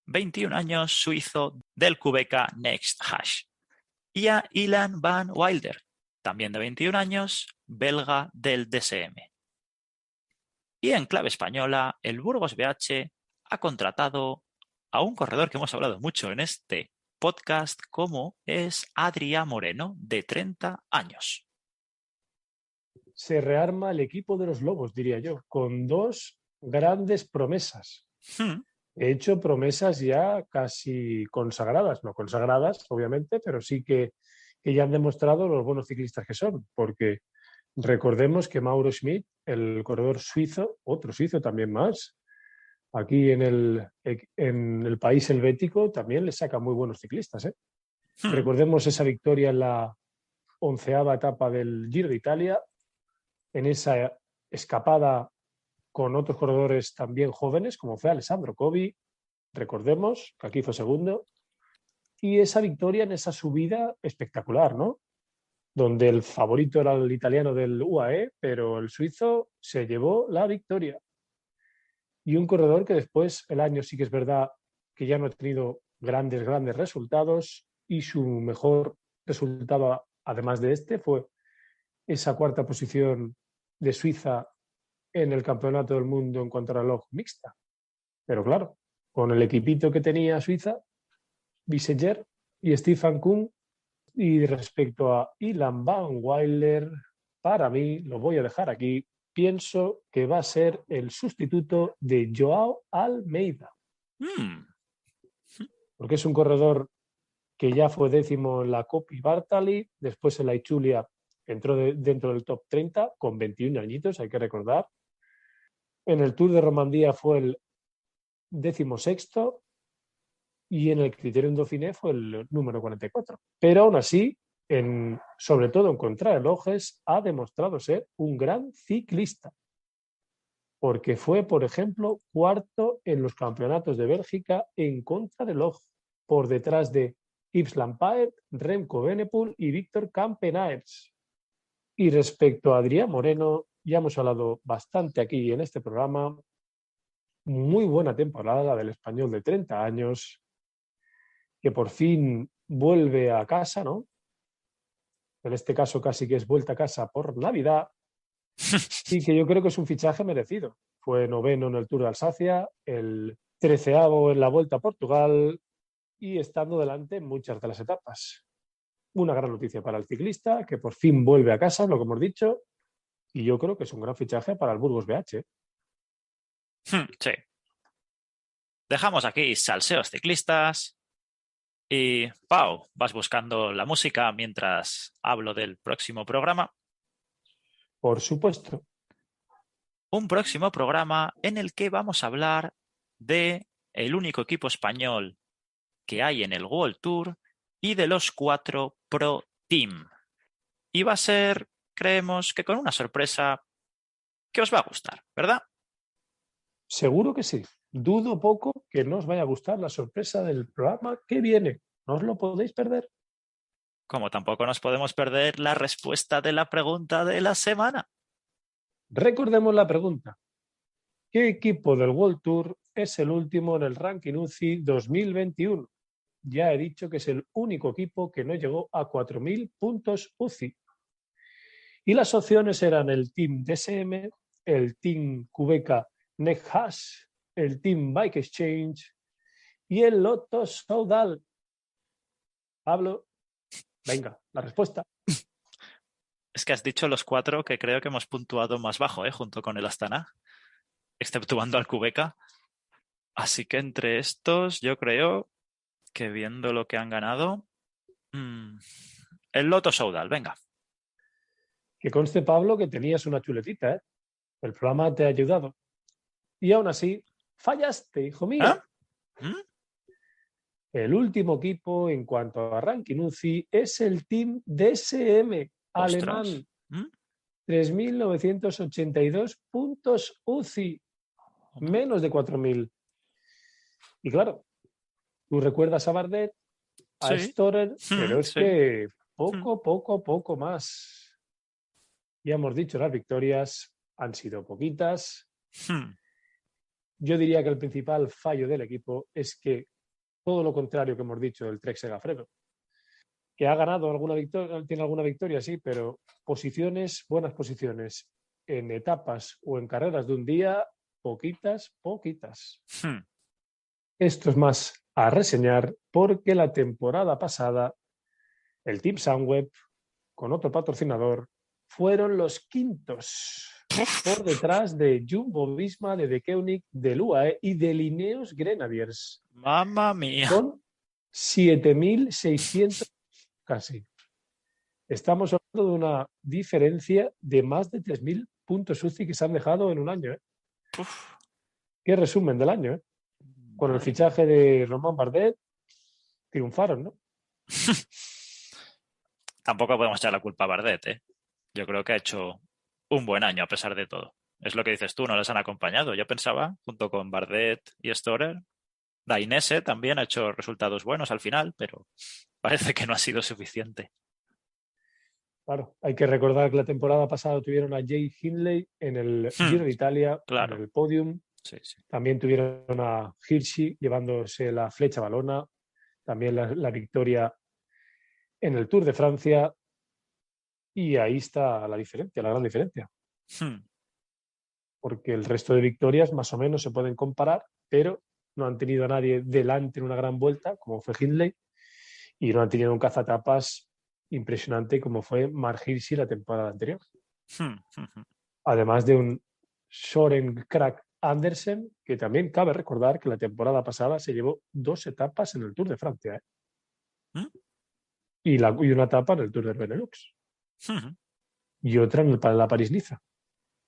[SPEAKER 1] 21 años, suizo del Qhubeka Next Hash, y a Ilan van Wilder, también de 21 años, belga del DSM. Y en clave española, el Burgos BH ha contratado a un corredor que hemos hablado mucho en este podcast como es Adrià Moreno, de 30 años.
[SPEAKER 2] Se rearma el equipo de los Lobos, diría yo, con dos grandes promesas. He hecho promesas ya casi consagradas, no consagradas, obviamente, pero sí que ya han demostrado los buenos ciclistas que son, porque recordemos que Mauro Schmid, el corredor suizo, otro suizo también más, aquí en el país helvético también le saca muy buenos ciclistas, ¿eh? Recordemos esa victoria en la 11ª etapa del Giro de Italia, en esa escapada con otros corredores también jóvenes, como fue Alessandro Covi, recordemos que aquí fue segundo, y esa victoria en esa subida espectacular, ¿no? Donde el favorito era el italiano del UAE, pero el suizo se llevó la victoria. Y un corredor que después, el año sí que es verdad que ya no ha tenido grandes resultados, y su mejor resultado, además de este, fue esa 4ª posición de Suiza en el Campeonato del Mundo en contrarreloj mixta. Pero claro, con el equipito que tenía Suiza, Biseguer y Stefan Kuhn, y respecto a Ilan Van Wilder, para mí, lo voy a dejar aquí, pienso que va a ser el sustituto de Joao Almeida. Porque es un corredor que ya fue 10º en la Coppi Bartali, después en la Itzulia entró dentro del top 30 con 21 añitos, hay que recordar. En el Tour de Romandía fue el 16º y en el Criterium Dauphiné fue el número 44. Pero aún así, sobre todo en contrarrelojes, ha demostrado ser un gran ciclista. Porque fue, por ejemplo, 4º en los campeonatos de Bélgica en contrarreloj, por detrás de Yves Lampaert, Remco Evenepoel y Víctor Campenaerts. Y respecto a Adrià Moreno, ya hemos hablado bastante aquí en este programa. Muy buena temporada del español de 30 años, que por fin vuelve a casa, ¿no? En este caso casi que es vuelta a casa por Navidad, y que yo creo que es un fichaje merecido. Fue 9º en el Tour de Alsacia, el 13º en la Vuelta a Portugal y estando delante en muchas de las etapas. Una gran noticia para el ciclista, que por fin vuelve a casa, lo que hemos dicho, y yo creo que es un gran fichaje para el Burgos BH.
[SPEAKER 1] Sí. Dejamos aquí salseos ciclistas y, Pau, vas buscando la música mientras hablo del próximo programa.
[SPEAKER 2] Por supuesto.
[SPEAKER 1] Un próximo programa en el que vamos a hablar de el único equipo español que hay en el World Tour y de los 4 Pro Team. Y va a ser, creemos que con una sorpresa que os va a gustar, ¿verdad?
[SPEAKER 2] Seguro que sí. Dudo poco que no os vaya a gustar la sorpresa del programa que viene. No os lo podéis perder.
[SPEAKER 1] Como tampoco nos podemos perder la respuesta de la pregunta de la semana.
[SPEAKER 2] Recordemos la pregunta. ¿Qué equipo del World Tour es el último en el ranking UCI 2021? Ya he dicho que es el único equipo que no llegó a 4.000 puntos UCI. Y las opciones eran el Team DSM, el Team Qhubeka Neck-Hash, el Team Bike Exchange y el Lotto Soudal. Pablo, venga, la respuesta.
[SPEAKER 1] Es que has dicho los 4 que creo que hemos puntuado más bajo, junto con el Astana, exceptuando al Qhubeka. Así que entre estos, yo creo que viendo lo que han ganado, el Lotto Soudal, venga.
[SPEAKER 2] Que conste, Pablo, que tenías una chuletita, ¿eh? El programa te ha ayudado. Y aún así, fallaste, hijo mío. El último equipo en cuanto a ranking UCI es el Team DSM alemán. 3.982 puntos UCI, menos de 4.000. Y claro, tú recuerdas a Bardet, a Storer, pero es que poco más. Ya hemos dicho, las victorias han sido poquitas. Yo diría que el principal fallo del equipo es que todo lo contrario que hemos dicho del Trek Segafredo, que ha ganado alguna victoria, tiene alguna victoria, sí, pero buenas posiciones en etapas o en carreras de un día, poquitas. Esto es más a reseñar porque la temporada pasada el Team Sunweb, con otro patrocinador, fueron los quintos por detrás de Jumbo-Visma, de Koenig, del UAE y de Ineos Grenadiers.
[SPEAKER 1] ¡Mamma mía!
[SPEAKER 2] Con 7.600 casi. Estamos hablando de una diferencia de más de 3.000 puntos UCI que se han dejado en un año.
[SPEAKER 1] Uf,
[SPEAKER 2] Qué resumen del año. Con el
[SPEAKER 1] madre
[SPEAKER 2] fichaje de Romain Bardet, triunfaron, ¿no?
[SPEAKER 1] Tampoco podemos echar la culpa a Bardet, ¿eh? Yo creo que ha hecho un buen año a pesar de todo. Es lo que dices tú, no les han acompañado. Yo pensaba, junto con Bardet y Storer, Dainese también ha hecho resultados buenos al final, pero parece que no ha sido suficiente.
[SPEAKER 2] Claro, hay que recordar que la temporada pasada tuvieron a Jay Hindley en el Giro de Italia,
[SPEAKER 1] Claro,
[SPEAKER 2] en el podium.
[SPEAKER 1] sí, sí.
[SPEAKER 2] También tuvieron a Hirschi llevándose la flecha balona. También la victoria en el Tour de Francia. Y ahí está la diferencia, la gran diferencia. Porque el resto de victorias más o menos se pueden comparar, pero no han tenido a nadie delante en una gran vuelta, como fue Hindley, y no han tenido un cazatapas impresionante como fue Mark Hirschi la temporada anterior. Además de un Soren Krak Andersen, que también cabe recordar que la temporada pasada se llevó 2 etapas en el Tour de Francia, ¿eh? Y una etapa en el Tour de Benelux. Y otra en la París-Niza.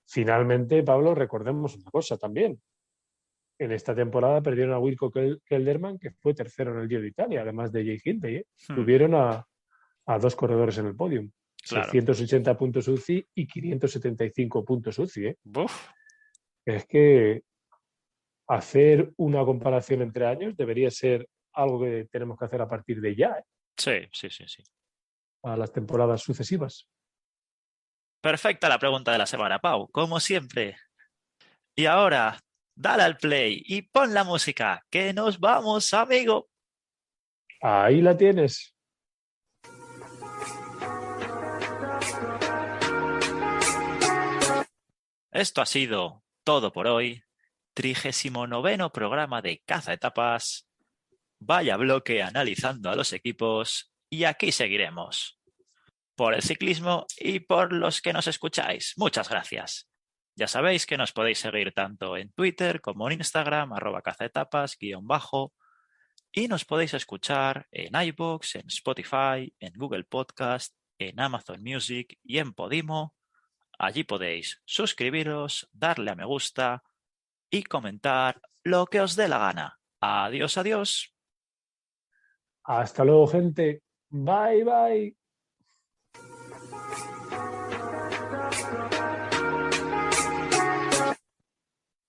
[SPEAKER 2] Finalmente, Pablo, recordemos una cosa también. En esta temporada perdieron a Wilco Kelderman, que fue tercero en el Giro de Italia, además de Jay Hindley, ¿eh? Tuvieron a 2 corredores en el podium.
[SPEAKER 1] Claro.
[SPEAKER 2] 680 puntos UCI y 575 puntos UCI, ¿eh?
[SPEAKER 1] Uf.
[SPEAKER 2] Es que hacer una comparación entre años debería ser algo que tenemos que hacer a partir de ya, ¿eh?
[SPEAKER 1] Sí.
[SPEAKER 2] A las temporadas sucesivas.
[SPEAKER 1] Perfecta la pregunta de la semana, Pau, como siempre. Y ahora, dale al play y pon la música, que nos vamos, amigo.
[SPEAKER 2] Ahí la tienes.
[SPEAKER 1] Esto ha sido todo por hoy. 39º programa de Caza Etapas. Vaya bloque analizando a los equipos. Y aquí seguiremos. Por el ciclismo y por los que nos escucháis. Muchas gracias. Ya sabéis que nos podéis seguir tanto en Twitter como en Instagram, @cazaetapas_, y nos podéis escuchar en iVoox, en Spotify, en Google Podcast, en Amazon Music y en Podimo. Allí podéis suscribiros, darle a me gusta y comentar lo que os dé la gana. Adiós, adiós.
[SPEAKER 2] Hasta luego, gente. Bye, bye.